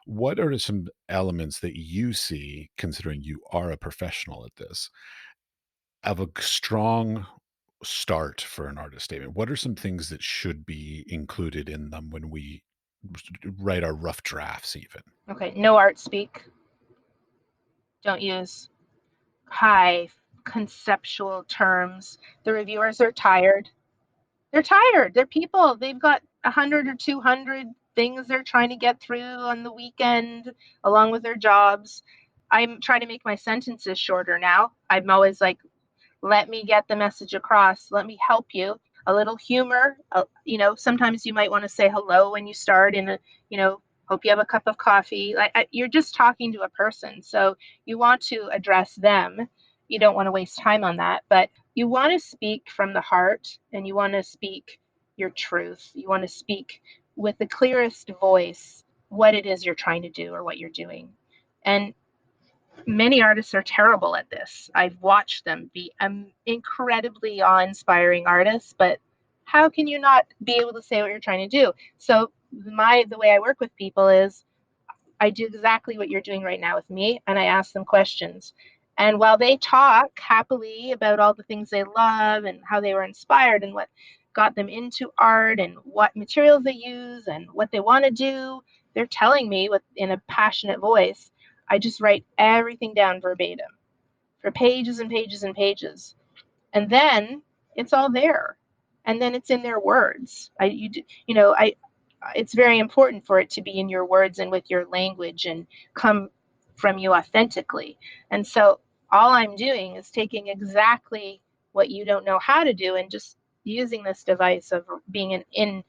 What are some elements that you see, considering you are a professional at this, of a strong start for an artist statement? What are some things that should be included in them when we write our rough drafts even? Okay. No art speak. Don't use high conceptual terms. The reviewers are tired. They're tired. They're people. They've got 100 or 200 things they're trying to get through on the weekend along with their jobs. I'm trying to make my sentences shorter now. I'm always like, let me get the message across, let me help you, a little humor. Sometimes you might want to say hello when you start in a you know hope you have a cup of coffee. You're just talking to a person, so you want to address them. You don't want to waste time on that, but you want to speak from the heart, and you want to speak your truth. You want to speak with the clearest voice, what it is you're trying to do or what you're doing. And many artists are terrible at this. I've watched them be incredibly awe-inspiring artists, but how can you not be able to say what you're trying to do? So the way I work with people is I do exactly what you're doing right now with me, and I ask them questions. And while they talk happily about all the things they love and how they were inspired and what got them into art and what materials they use and what they want to do, they're telling me with in a passionate voice. I just write everything down verbatim for pages and pages and pages, and then it's all there, and then it's in their words. I it's very important for it to be in your words and with your language and come from you authentically. And so all I'm doing is taking exactly what you don't know how to do and just using this device of being an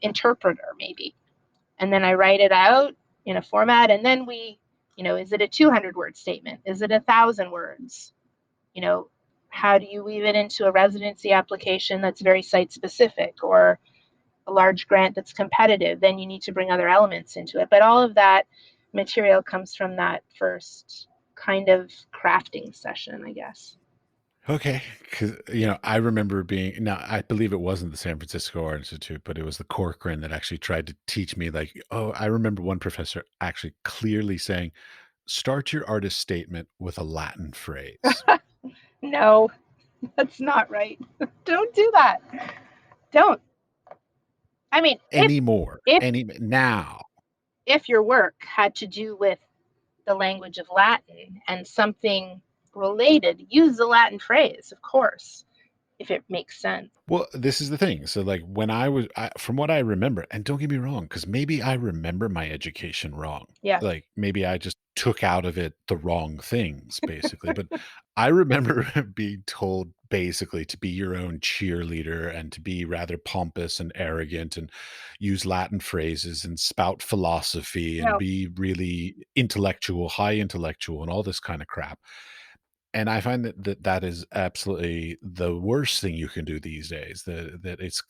interpreter maybe. And then I write it out in a format, and then is it a 200 word statement? Is it 1,000 words? you know, how do you weave it into a residency application that's very site specific or a large grant that's competitive? Then you need to bring other elements into it. But all of that material comes from that first kind of crafting session, I guess. Okay, because I remember being now. I believe it wasn't the San Francisco Art Institute, but it was the Corcoran that actually tried to teach me. Like, oh, I remember one professor actually clearly saying, "Start your artist statement with a Latin phrase." No, that's not right. Don't do that. Don't. I mean, Anymore, if any now. if your work had to do with the language of Latin and something related, use the Latin phrase, of course, if it makes sense. Well, this is the thing. So, like, when from what I remember, and don't get me wrong, because maybe I remember my education wrong. Yeah. Like, maybe I just took out of it the wrong things, basically. But I remember being told basically to be your own cheerleader and to be rather pompous and arrogant and use Latin phrases and spout philosophy and No. be really intellectual, high intellectual, and all this kind of crap. And I find that is absolutely the worst thing you can do these days. That it's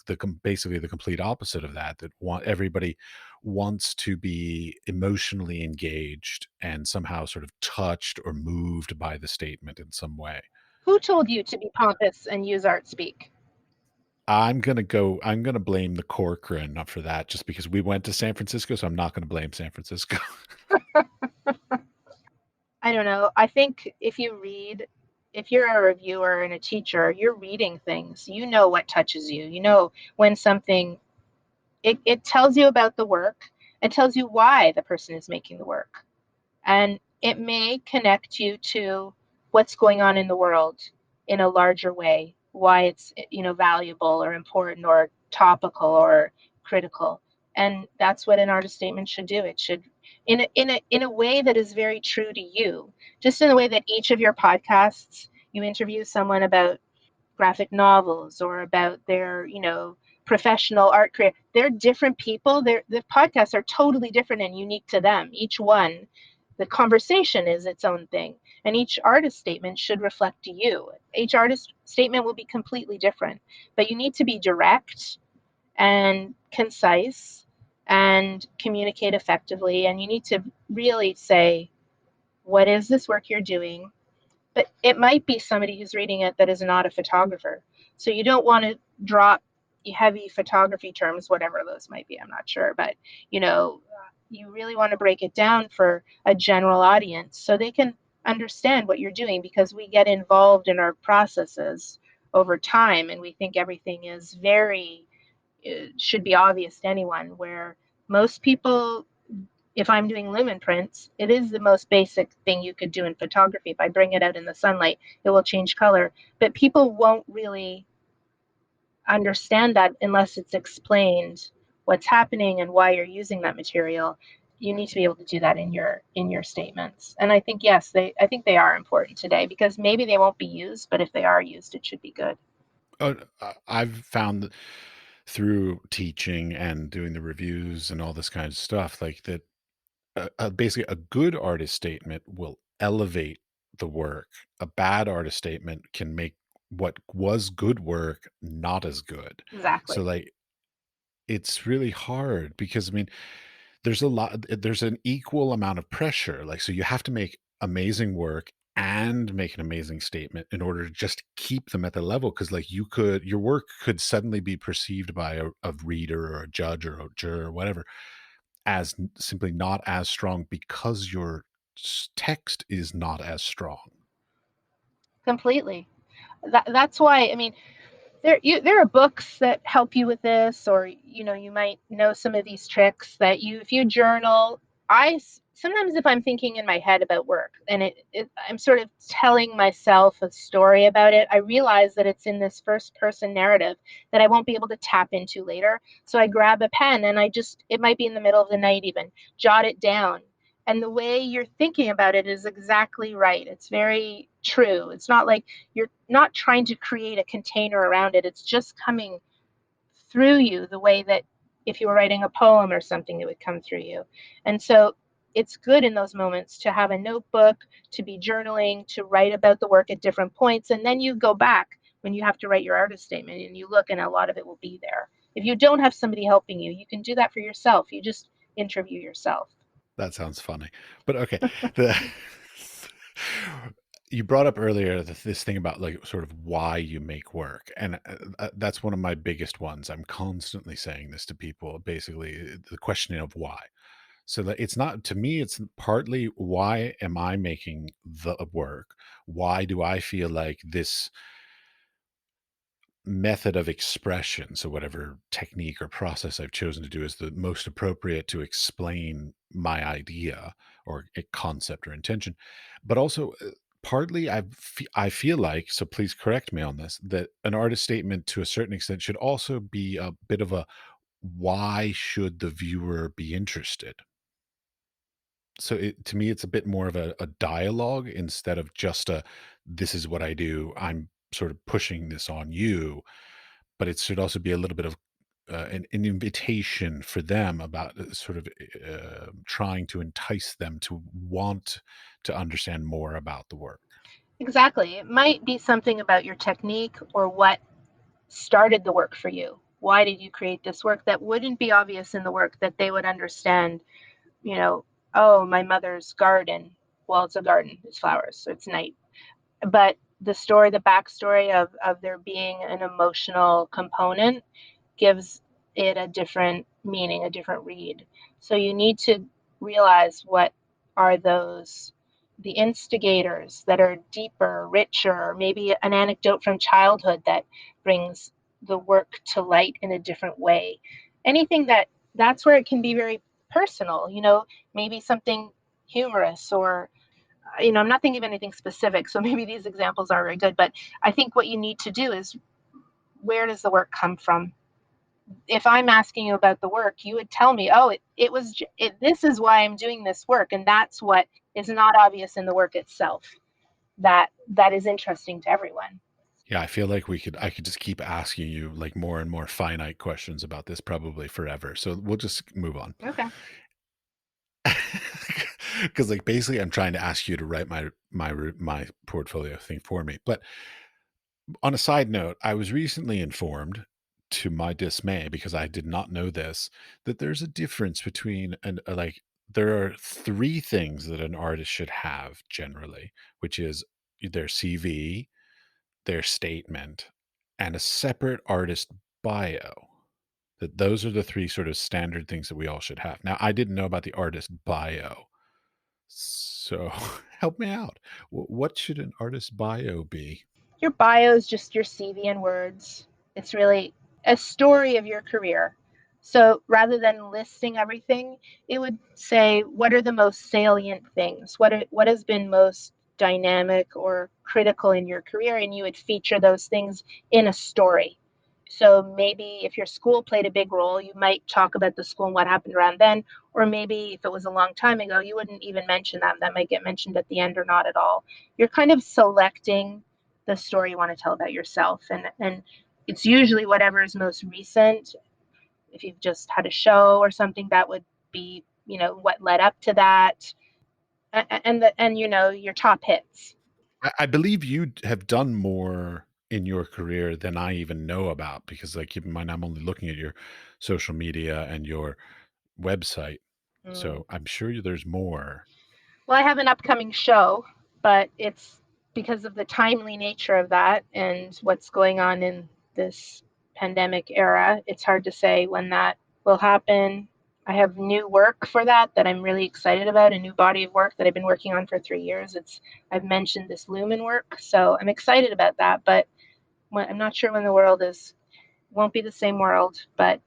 basically the complete opposite of that. That everybody wants to be emotionally engaged and somehow sort of touched or moved by the statement in some way. Who told you to be pompous and use art speak? I'm gonna blame the Corcoran for that just because we went to San Francisco, so I'm not gonna blame San Francisco. I don't know. I think if you're a reviewer and a teacher, you're reading things. You know what touches you. You know when something, it tells you about the work. It tells you why the person is making the work. And it may connect you to what's going on in the world in a larger way, why it's valuable or important or topical or critical. And that's what an artist statement should do. It should, in a way that is very true to you, just in the way that each of your podcasts, you interview someone about graphic novels or about their professional art career. They're different people. The podcasts are totally different and unique to them, each one. The conversation is its own thing, and each artist statement should reflect you. Each artist statement will be completely different, but you need to be direct and concise and communicate effectively, and you need to really say, what is this work you're doing? But it might be somebody who's reading it that is not a photographer. So you don't want to drop heavy photography terms, whatever those might be. I'm not sure, but you really want to break it down for a general audience so they can understand what you're doing, because we get involved in our processes over time and we think everything is very should be obvious to anyone, where most people, if I'm doing lumen prints, it is the most basic thing you could do in photography. If I bring it out in the sunlight, it will change color. But people won't really understand that unless it's explained what's happening and why you're using that material. You need to be able to do that in your statements. And I think yes, I think they are important today, because maybe they won't be used, but if they are used, it should be good. I've found that through teaching and doing the reviews and all this kind of stuff, like that basically a good artist statement will elevate the work. A bad artist statement can make what was good work not as good. So Exactly. like it's really hard because I mean there's an equal amount of pressure, like, so you have to make amazing work and make an amazing statement in order to just keep them at the level. Because like, your work could suddenly be perceived by a reader or a judge or a juror or whatever as simply not as strong because your text is not as strong. Completely. That's why, I mean, there are books that help you with this, or you might know some of these tricks that if you journal. Sometimes if I'm thinking in my head about work and I'm sort of telling myself a story about it, I realize that it's in this first person narrative that I won't be able to tap into later. So I grab a pen and it might be in the middle of the night even, jot it down. And the way you're thinking about it is exactly right. It's very true. It's not like you're not trying to create a container around it. It's just coming through you the way that if you were writing a poem or something, it would come through you. And so it's good in those moments to have a notebook, to be journaling, to write about the work at different points. And then you go back when you have to write your artist statement and you look, and a lot of it will be there. If you don't have somebody helping you, you can do that for yourself. You just interview yourself. That sounds funny. But okay, the you brought up earlier this thing about, like, sort of why you make work, and, that's one of my biggest ones. I'm constantly saying this to people, basically, the questioning of why. So that it's not, to me, it's partly, why am I making the work? Why do I feel like this method of expression, so whatever technique or process I've chosen to do, is the most appropriate to explain my idea or a concept or intention. But also, partly, I feel like, so please correct me on this, that an artist statement to a certain extent should also be a bit of a, why should the viewer be interested? So to me, it's a bit more of a dialogue instead of just a, this is what I do, I'm sort of pushing this on you. But it should also be a little bit of, an invitation for them about, sort of, trying to entice them to want to understand more about the work. Exactly. It might be something about your technique or what started the work for you. Why did you create this work that wouldn't be obvious in the work that they would understand, you know, oh, my mother's garden. Well, it's a garden, it's flowers, so it's night. But the backstory of there being an emotional component gives it a different meaning, a different read. So you need to realize what are the instigators that are deeper, richer, maybe an anecdote from childhood that brings the work to light in a different way. Anything that's where it can be very personal, maybe something humorous or I'm not thinking of anything specific, so maybe these examples are very good, but I think what you need to do is where does the work come from? If I'm asking you about the work, you would tell me, oh, this is why I'm doing this work. And that's what is not obvious in the work itself. That is interesting to everyone. Yeah, I feel like I could just keep asking you, like, more and more finite questions about this probably forever. So we'll just move on. Okay. Because, like, basically, I'm trying to ask you to write my portfolio thing for me. But on a side note, I was recently informed, to my dismay, because I did not know this, that there's a difference between there are three things that an artist should have generally, which is their CV, their statement, and a separate artist bio. That those are the three sort of standard things that we all should have. Now, I didn't know about the artist bio. So help me out. What should an artist bio be? Your bio is just your CV in words. It's really a story of your career. So rather than listing everything, it would say what are the most salient things? What has been most dynamic or critical in your career, and you would feature those things in a story. So maybe if your school played a big role, you might talk about the school and what happened around then, or maybe if it was a long time ago, you wouldn't even mention that. That might get mentioned at the end or not at all. You're kind of selecting the story you want to tell about yourself, and it's usually whatever is most recent. If you've just had a show or something, that would be what led up to that, and your top hits. I believe you have done more in your career than I even know about, because, like, keep in mind, I'm only looking at your social media and your website. Mm. So I'm sure there's more. Well, I have an upcoming show, but it's because of the timely nature of that and what's going on in this pandemic era, it's hard to say when that will happen. I have new work for that I'm really excited about, a new body of work that I've been working on for 3 years. I've mentioned this lumen work, so I'm excited about that, but I'm not sure when the world is, won't be the same world, but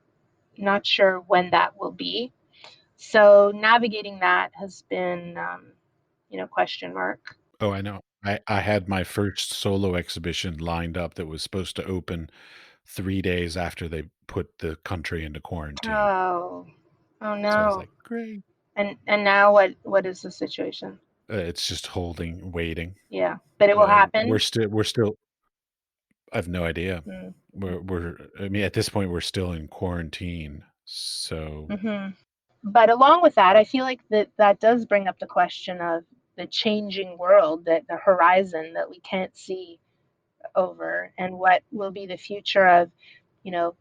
not sure when that will be. So navigating that has been, question mark. Oh, I know. I had my first solo exhibition lined up that was supposed to open 3 days after they put the country into quarantine. Oh, oh So I was no. like, "Great." And now what is the situation? It's just holding, waiting. Yeah, but it will We're happen. still I have no idea. Mm. I mean, at this point, we're still in quarantine, so Hmm. But along with that, I feel like that does bring up the question of the changing world, that the horizon that we can't see over, and what will be the future of, you know,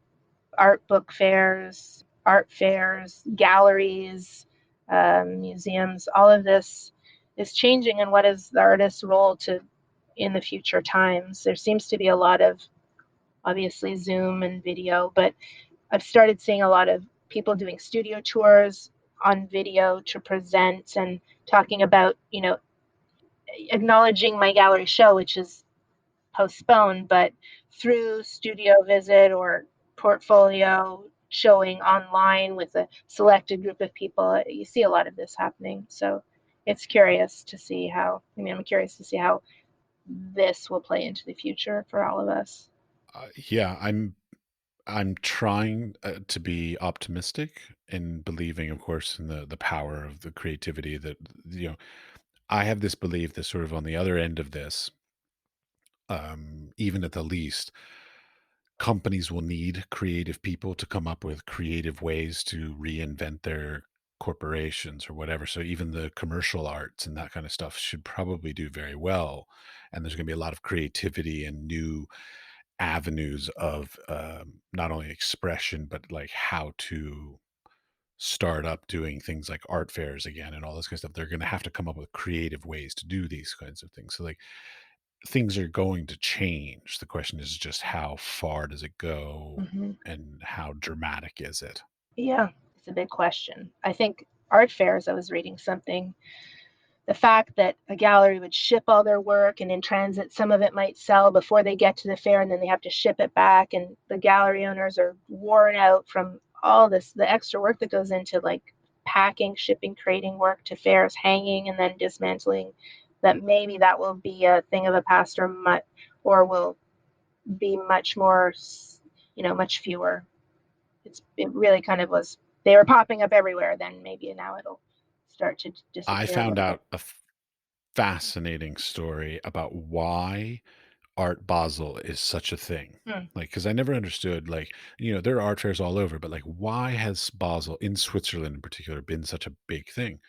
art book fairs, art fairs, galleries, museums. All of this is changing, and what is the artist's role to in the future times? There seems to be a lot of, obviously, Zoom and video, but I've started seeing a lot of people doing studio tours on video to present and talking about, acknowledging my gallery show, which is postponed, but through studio visit or portfolio showing online with a selected group of people, you see a lot of this happening. So it's curious to see how, I'm curious to see how this will play into the future for all of us. yeah, I'm trying, to be optimistic and believing, of course, in the power of the creativity that, I have this belief that sort of on the other end of this, even at the least, companies will need creative people to come up with creative ways to reinvent their corporations or whatever. So even the commercial arts and that kind of stuff should probably do very well. And there's going to be a lot of creativity and new avenues of not only expression, but like how to start up doing things like art fairs again and all this kind of stuff. They're going to have to come up with creative ways to do these kinds of things. So like things are going to change. The question is just how far does it go Hmm. and how dramatic is it? Yeah, it's a big question. I think art fairs, I was reading something, the fact that a gallery would ship all their work and in transit some of it might sell before they get to the fair, and then they have to ship it back, and the gallery owners are worn out from all this, the extra work that goes into like packing, shipping, creating work to fairs, hanging and then dismantling, that maybe that will be a thing of the past, or will be much more, much fewer. It really kind of was, they were popping up everywhere, then maybe now it'll start to I disappear a found little bit. out a fascinating story about why Art Basel is such a thing. Hmm. Like, because I never understood, like, there are art fairs all over, but like, why has Basel in Switzerland in particular been such a big thing?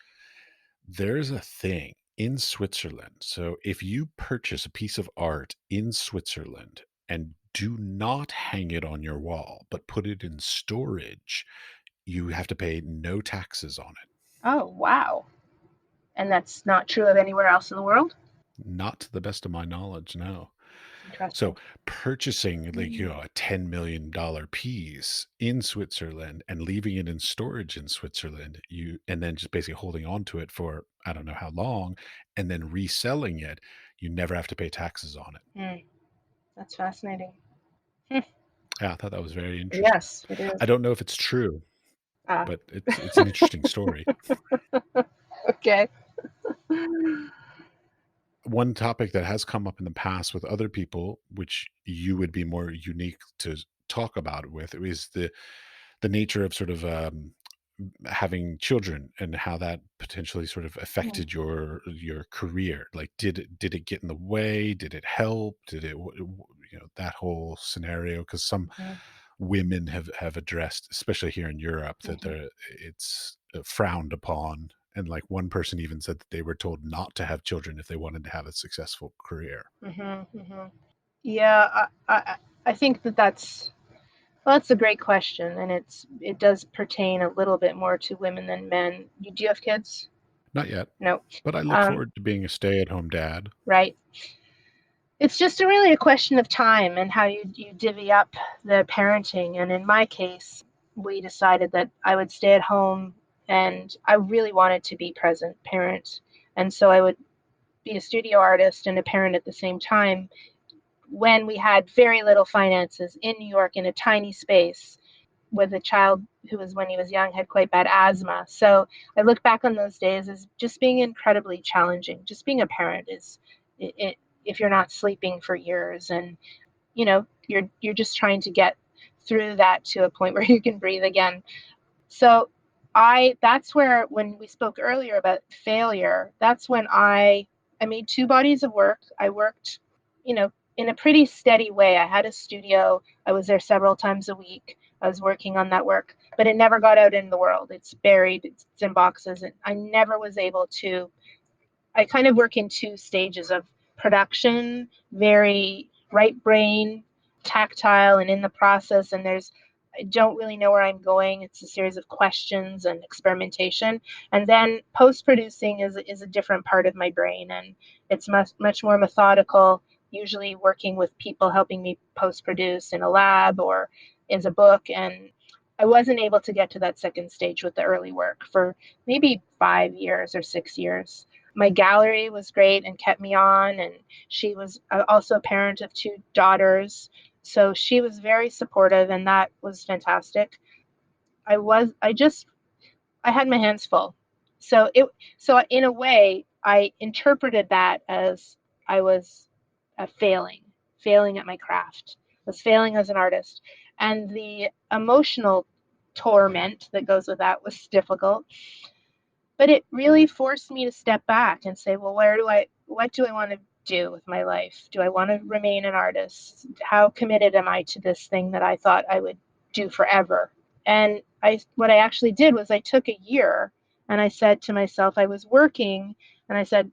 There's a thing in Switzerland. So if you purchase a piece of art in Switzerland and do not hang it on your wall, but put it in storage, you have to pay no taxes on it. Oh, wow. And that's not true of anywhere else in the world? Not to the best of my knowledge, no. So Interesting. purchasing like, Mm. a $10 million piece in Switzerland and leaving it in storage in Switzerland, and then just basically holding on to it for I don't know how long, and then reselling it, you never have to pay taxes on it. Mm. That's fascinating. Hmm. Yeah, I thought that was very interesting. Yes, it is. I don't know if it's true, Ah, but it's an interesting story. okay. One topic that has come up in the past with other people, which you would be more unique to talk about it with, is the nature of sort of having children and how that potentially sort of Mm. affected your career. Like, did it get in the way? Did it help? Did it that whole scenario? Because some Mhm. women have addressed, especially here in Europe, that Mhm. it's frowned upon. And like one person even said that they were told not to have children if they wanted to have a successful career. Mhm. Mhm. Yeah, I think that's Well, that's a great question, and it does pertain a little bit more to women than men. Do you have kids? Not yet, No. but I look Um, forward to being a stay-at-home dad. right. It's just really a question of time and how you divvy up the parenting. And in my case, we decided that I would stay at home, and I really wanted to be present parent. And so I would be a studio artist and a parent at the same time when we had very little finances in New York in a tiny space with a child who was, when he was young, had quite bad asthma. So I look back on those days as just being incredibly challenging. Just being a parent is it if you're not sleeping for years, and you're just trying to get through that to a point where you can breathe again. So that's where, when we spoke earlier about failure, that's when I made two bodies of work. I worked, you know, in a pretty steady way. I had a studio. I was there several times a week. I was working on that work, but it never got out in the world. It's buried, it's in boxes, and I never was able to. I kind of work in two stages of production, very right brain, tactile, and in the process. And I don't really know where I'm going. It's a series of questions and experimentation. And then post producing is a different part of my brain. And it's much more methodical, usually working with people helping me post produce in a lab or as a book. And I wasn't able to get to that second stage with the early work for maybe 5 years or 6 years. My gallery was great and kept me on, and she was also a parent of two daughters, so she was very supportive, and that was fantastic. I had my hands full. So in a way I interpreted that as I was failing, failing at my craft, was failing as an artist, and the emotional torment that goes with that was difficult. But it really forced me to step back and say, well, what do I want to do with my life? Do I want to remain an artist? How committed am I to this thing that I thought I would do forever? And what I actually did was I took a year and I said to myself, I was working, and I said,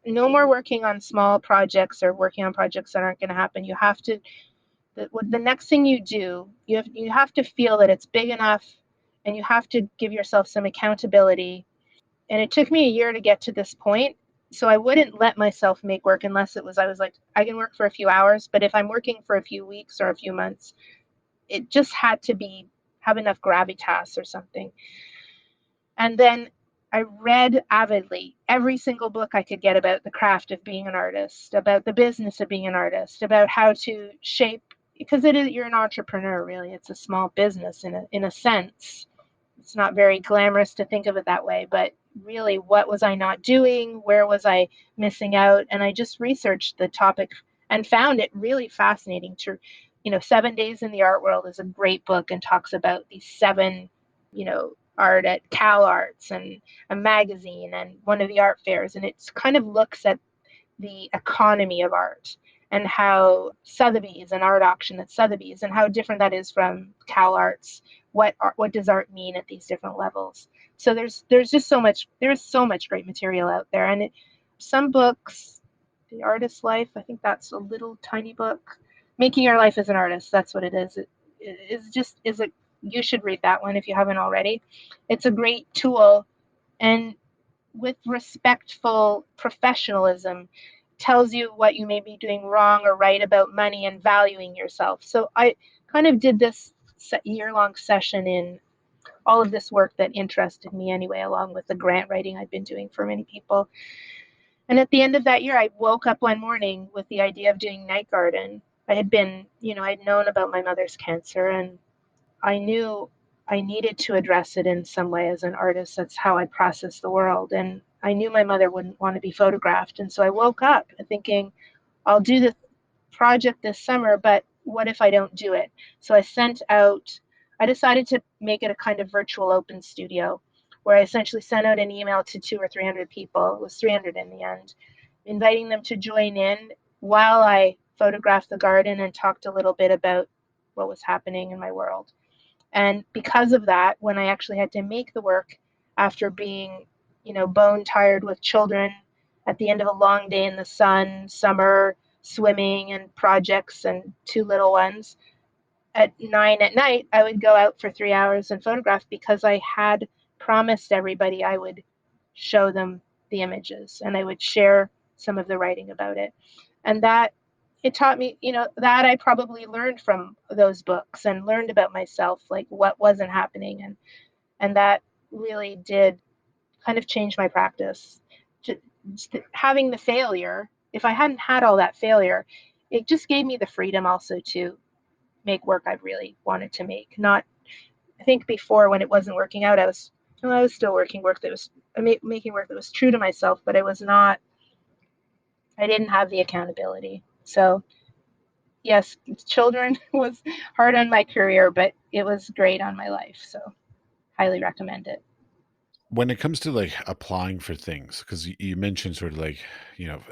no more working on small projects or working on projects that aren't going to happen. You have to, the next thing you do, you have to feel that it's big enough, and you have to give yourself some accountability. And it took me a year to get to this point. So I wouldn't let myself make work unless I was like, I can work for a few hours, but if I'm working for a few weeks or a few months, it just had to have enough gravitas or something. And then I read avidly every single book I could get about the craft of being an artist, about the business of being an artist, about how to shape, because you're an entrepreneur, really. It's a small business in a sense. It's not very glamorous to think of it that way, but really, what was I not doing? Where was I missing out? And I just researched the topic and found it really fascinating. 7 Days in the Art World is a great book and talks about these seven, art at Cal Arts and a magazine and one of the art fairs. And it kind of looks at the economy of art and how Sotheby's, an art auction at Sotheby's, and how different that is from Cal Arts. What does art mean at these different levels? So there's so much great material out there, and some books, The Artist's Life, I think that's a little tiny book. Making Your Life as an Artist, that's what it is. It is just is a You should read that one if you haven't already. It's a great tool, and with respectful professionalism, tells you what you may be doing wrong or right about money and valuing yourself. So I kind of did this year-long session in all of this work that interested me anyway, along with the grant writing I'd been doing for many people. And at the end of that year, I woke up one morning with the idea of doing Night Garden. I'd known about my mother's cancer, and I knew I needed to address it in some way as an artist. That's how I process the world. And I knew my mother wouldn't want to be photographed. And so I woke up thinking, I'll do the project this summer, but what if I don't do it? So I decided to make it a kind of virtual open studio where I essentially sent out an email to 200 or 300 people. It was 300 in the end, inviting them to join in while I photographed the garden and talked a little bit about what was happening in my world. And because of that, when I actually had to make the work after being, bone tired with children at the end of a long day in the sun, summer, swimming and projects and two little ones, at 9 at night, I would go out for 3 hours and photograph because I had promised everybody I would show them the images and I would share some of the writing about it. And that it taught me, that I probably learned from those books and learned about myself, like what wasn't happening. And that really did kind of change my practice. Just having the failure, if I hadn't had all that failure, it just gave me the freedom also to make work I really wanted to make. Not, I think before when it wasn't working out, I was still working work that was making work that was true to myself, but it was not. I didn't have the accountability. So yes, children was hard on my career, but it was great on my life. So highly recommend it. When it comes to like applying for things, because you mentioned sort of like,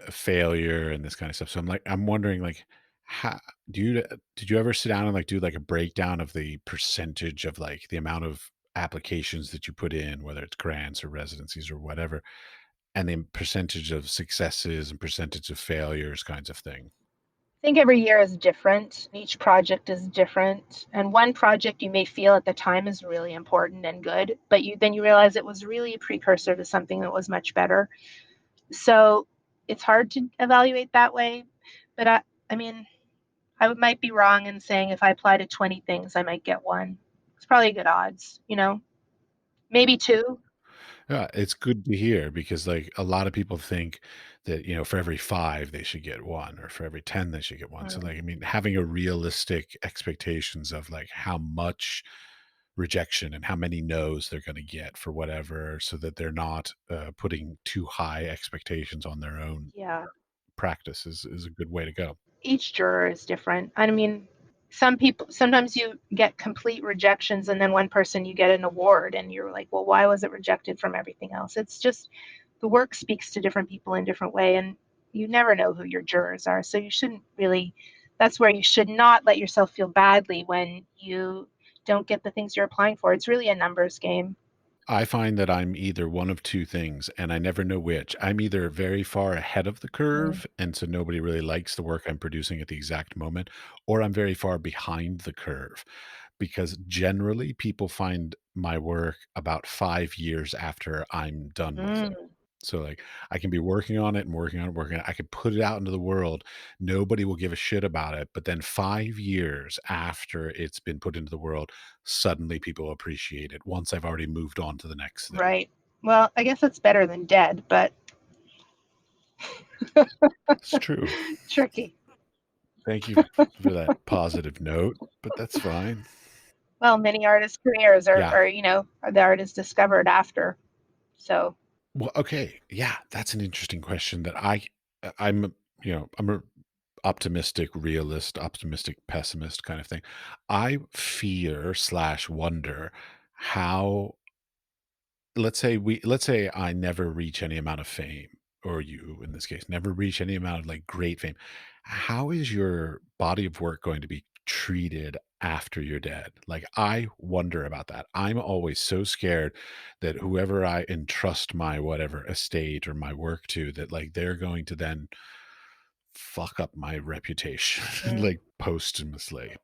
failure and this kind of stuff. So I'm wondering like, how did you ever sit down and like do like a breakdown of the percentage of like the amount of applications that you put in, whether it's grants or residencies or whatever, and the percentage of successes and percentage of failures kinds of thing? I think every year is different. Each project is different. And one project you may feel at the time is really important and good, but you realize it was really a precursor to something that was much better. So it's hard to evaluate that way. But I mean, I might be wrong in saying if I apply to 20 things, I might get one. It's probably good odds, maybe two. Yeah, it's good to hear because like a lot of people think that, for every 5 they should get 1 or for every 10 they should get 1. So Mm, like I mean having a realistic expectations of like how much rejection and how many no's they're going to get for whatever so that they're not putting too high expectations on their own yeah. practice is a good way to go. Each juror is different. I mean, some people sometimes you get complete rejections and then one person you get an award and you're like, well, why was it rejected from everything else? It's just the work speaks to different people in different way and you never know who your jurors are. So you shouldn't really that's where you should not let yourself feel badly when you don't get the things you're applying for. It's really a numbers game. I find that I'm either one of 2 things, and I never know which. I'm either very far ahead of the Mm, curve, and so nobody really likes the work I'm producing at the exact moment, or I'm very far behind the curve, because generally people find my work about 5 years after I'm done with it. mm, So, like, I can be working on it and working on it, working on it. I could put it out into the world. Nobody will give a shit about it. But then 5 years after it's been put into the world, suddenly people appreciate it once I've already moved on to the next thing. right. Well, I guess it's better than dead, but It's true. tricky. Thank you for that positive note, but that's fine. Well, many artists' careers Yeah. are the art is discovered after. So, Well, okay. Yeah, that's an interesting question that I'm, I'm a optimistic realist, optimistic pessimist kind of thing. I fear slash wonder how let's say I never reach any amount of fame, or you in this case never reach any amount of like great fame. How is your body of work going to be treated after you're dead? Like I wonder about that. I'm always so scared that whoever I entrust my whatever estate or my work to, that like they're going to then fuck up my reputation mm, like posthumously.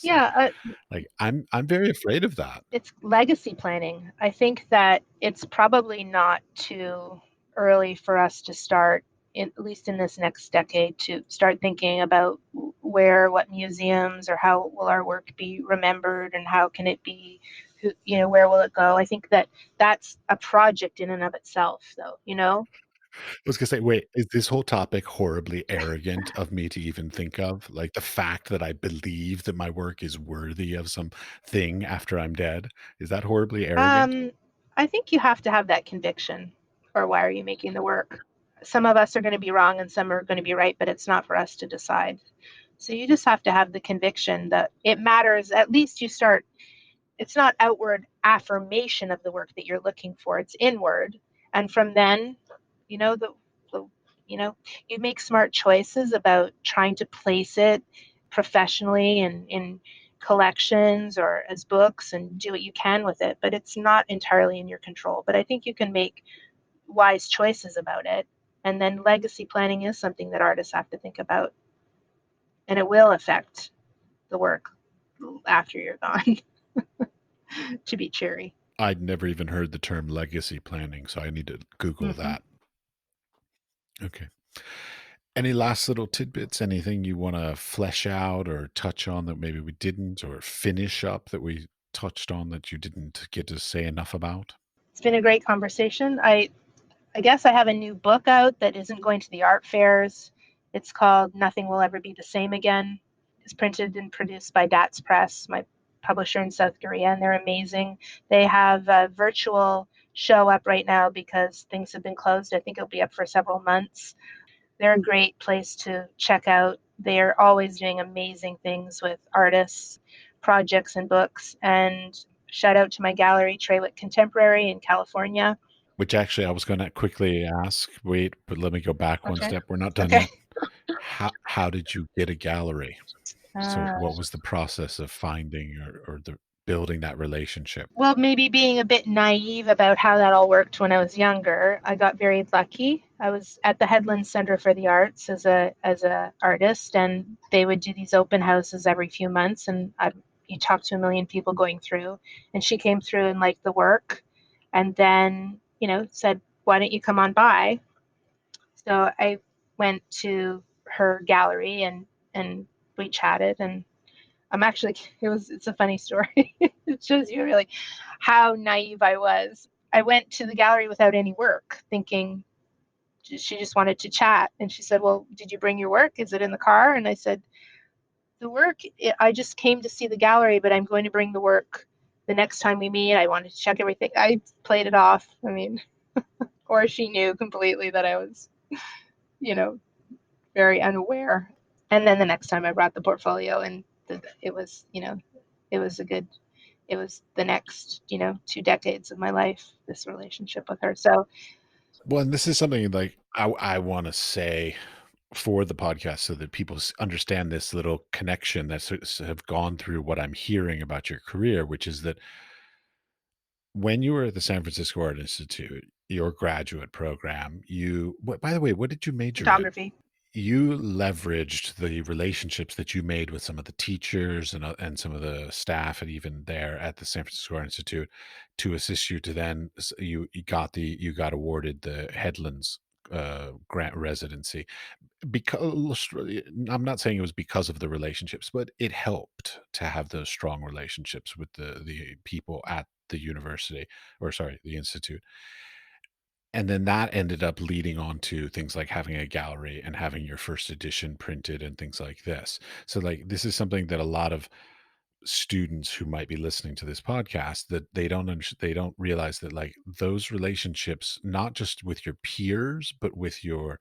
yeah, Like I'm very afraid of that. it's legacy planning. I think that it's probably not too early for us to start, at least in this next decade, to start thinking about what museums or how will our work be remembered and how can it be, where will it go? I think that that's a project in and of itself, though. I was gonna say, wait, is this whole topic horribly arrogant of me to even think of? Like the fact that I believe that my work is worthy of some thing after I'm dead? Is that horribly arrogant? Um, I think you have to have that conviction, or why are you making the work? Some of us are going to be wrong and some are going to be right, but it's not for us to decide. So you just have to have the conviction that it matters. At least you start, it's not outward affirmation of the work that you're looking for, it's inward. And from then, you know, the you know, you make smart choices about trying to place it professionally and in collections or as books and do what you can with it. But it's not entirely in your control. But I think you can make wise choices about it. And then legacy planning is something that artists have to think about, and it will affect. the work after you're gone to be cheery. I'd never even heard the term legacy planning, so I need to Google Mm-hmm. that. Okay. Any last little tidbits? Anything you want to flesh out or touch on that maybe we didn't, or finish up that we touched on that you didn't get to say enough about? It's been a great conversation. I guess I have a new book out that isn't going to the art fairs. It's called Nothing Will Ever Be the Same Again. It's printed and produced by Dats Press, my publisher in South Korea, and they're amazing. They have a virtual show up right now because things have been closed. I think it'll be up for several months. They're a great place to check out. They're always doing amazing things with artists, projects, and books. And shout out to my gallery, Traywick Contemporary in California. Which actually I was going to quickly ask. Wait, but let me go back one Okay. step. We're not done Okay. yet. How did you get a gallery? So Uh, what was the process of finding or the building that relationship? well, maybe being a bit naive about how that all worked when I was younger, I got very lucky. I was at the Headland Center for the Arts as a artist, and they would do these open houses every few months, and you talk to a million people going through. And she came through and liked the work, and then said, "Why don't you come on by?" So I went to her gallery and we chatted, and I'm actually, it's a funny story. It shows you really how naive I was. I went to the gallery without any work, thinking she just wanted to chat. And she said, "Well, did you bring your work? Is it in the car?" And I said, "The work, I just came to see the gallery, but I'm going to bring the work the next time we meet. I wanted to check everything." I played it off. I mean, or she knew completely that I was, you know, very unaware. And then the next time I brought the portfolio, and it was, it was a good, it was the next, 2 decades of my life, this relationship with her. So, Well, and this is something like I want to say for the podcast so that people understand this little connection that's have gone through what I'm hearing about your career, which is that when you were at the San Francisco Art Institute, your graduate program, by the way, what did you major in? photography. You leveraged the relationships that you made with some of the teachers and some of the staff and even there at the San Francisco Art Institute to assist you to then you got awarded the Headlands grant residency because I'm not saying it was because of the relationships, but it helped to have those strong relationships with the people at the university, or sorry, the institute. And then that ended up leading on to things like having a gallery and having your first edition printed and things like this. So like this is something that a lot of students who might be listening to this podcast that they don't realize that like those relationships, not just with your peers, but with your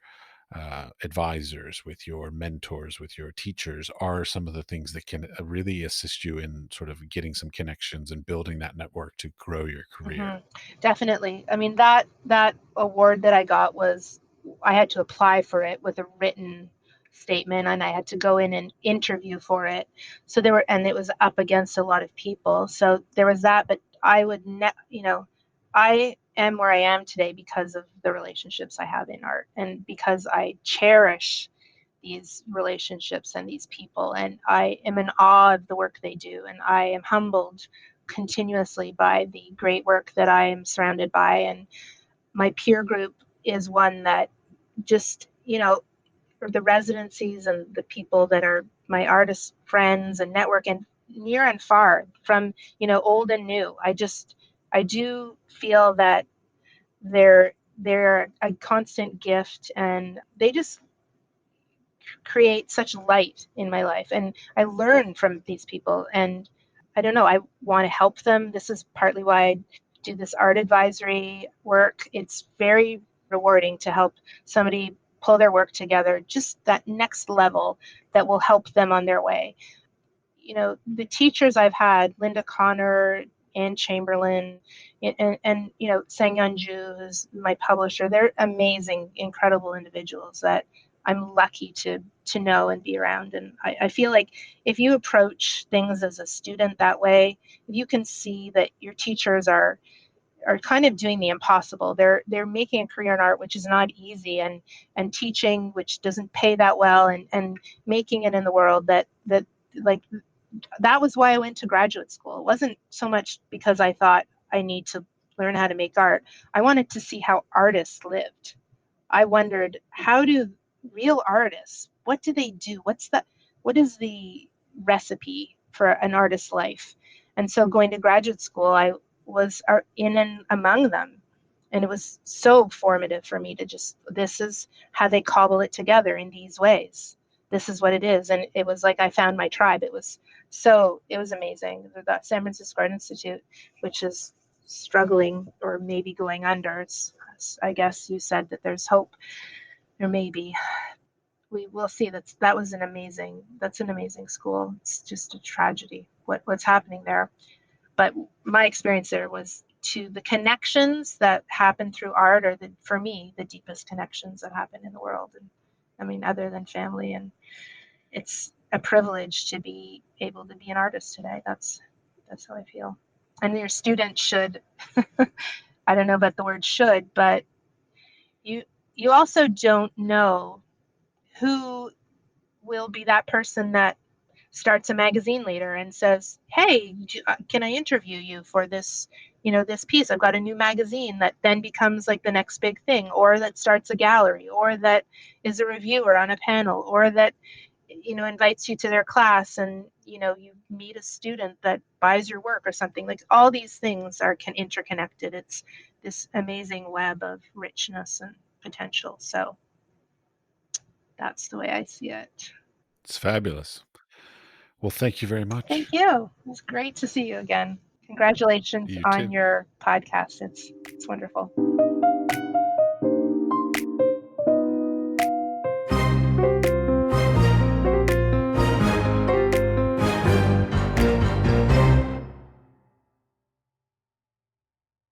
advisors, with your mentors, with your teachers, are some of the things that can really assist you in sort of getting some connections and building that network to grow your career. Hmm. Definitely. I mean, that award that I got was, I had to apply for it with a written statement, and I had to go in and interview for it. So and it was up against a lot of people. So there was that, but I am where I am today because of the relationships I have in art, and because I cherish these relationships and these people. And I am in awe of the work they do. And I am humbled continuously by the great work that I am surrounded by. And my peer group is one that just, the residencies and the people that are my artist friends and network, and near and far, from, old and new. I do feel that they're a constant gift, and they just create such light in my life, and I learn from these people. And I don't know, I want to help them. This is partly why I do this art advisory work. It's very rewarding to help somebody pull their work together, just that next level that will help them on their way. The teachers I've had, Linda Connor, Anne Chamberlain, and Sang Yeonju, who's my publisher, they're amazing, incredible individuals that I'm lucky to know and be around. And I feel like if you approach things as a student that way, if you can see that your teachers are kind of doing the impossible. They're making a career in art, which is not easy, and teaching, which doesn't pay that well, and making it in the world that like that was why I went to graduate school. It wasn't so much because I thought I need to learn how to make art. I wanted to see how artists lived. I wondered, how do real artists, what do they do? What is the recipe for an artist's life? And so going to graduate school, I was in and among them. And it was so formative for me to just, this is how they cobble it together in these ways. This is what it is. And it was like I found my tribe. It was amazing. The San Francisco Art Institute, which is struggling or maybe going under. I guess you said that there's hope, or maybe we will see. That's an amazing school. It's just a tragedy what's happening there. But my experience there was to the connections that happen through art are for me the deepest connections that happen in the world. And I mean, other than family, and it's a privilege to be able to be an artist today. That's how I feel. And your students should, I don't know about the word should, but you you also don't know who will be that person that starts a magazine later and says, "Hey, can I interview you for this, this piece? I've got a new magazine," that then becomes like the next big thing, or that starts a gallery, or that is a reviewer on a panel, or that invites you to their class, and you meet a student that buys your work or something. Like, all these things are interconnected. It's this amazing web of richness and potential. So that's the way I see it. It's fabulous. Well, thank you very Thank much. you. It was great to see you again. Congratulations You on too. your podcast. It's wonderful.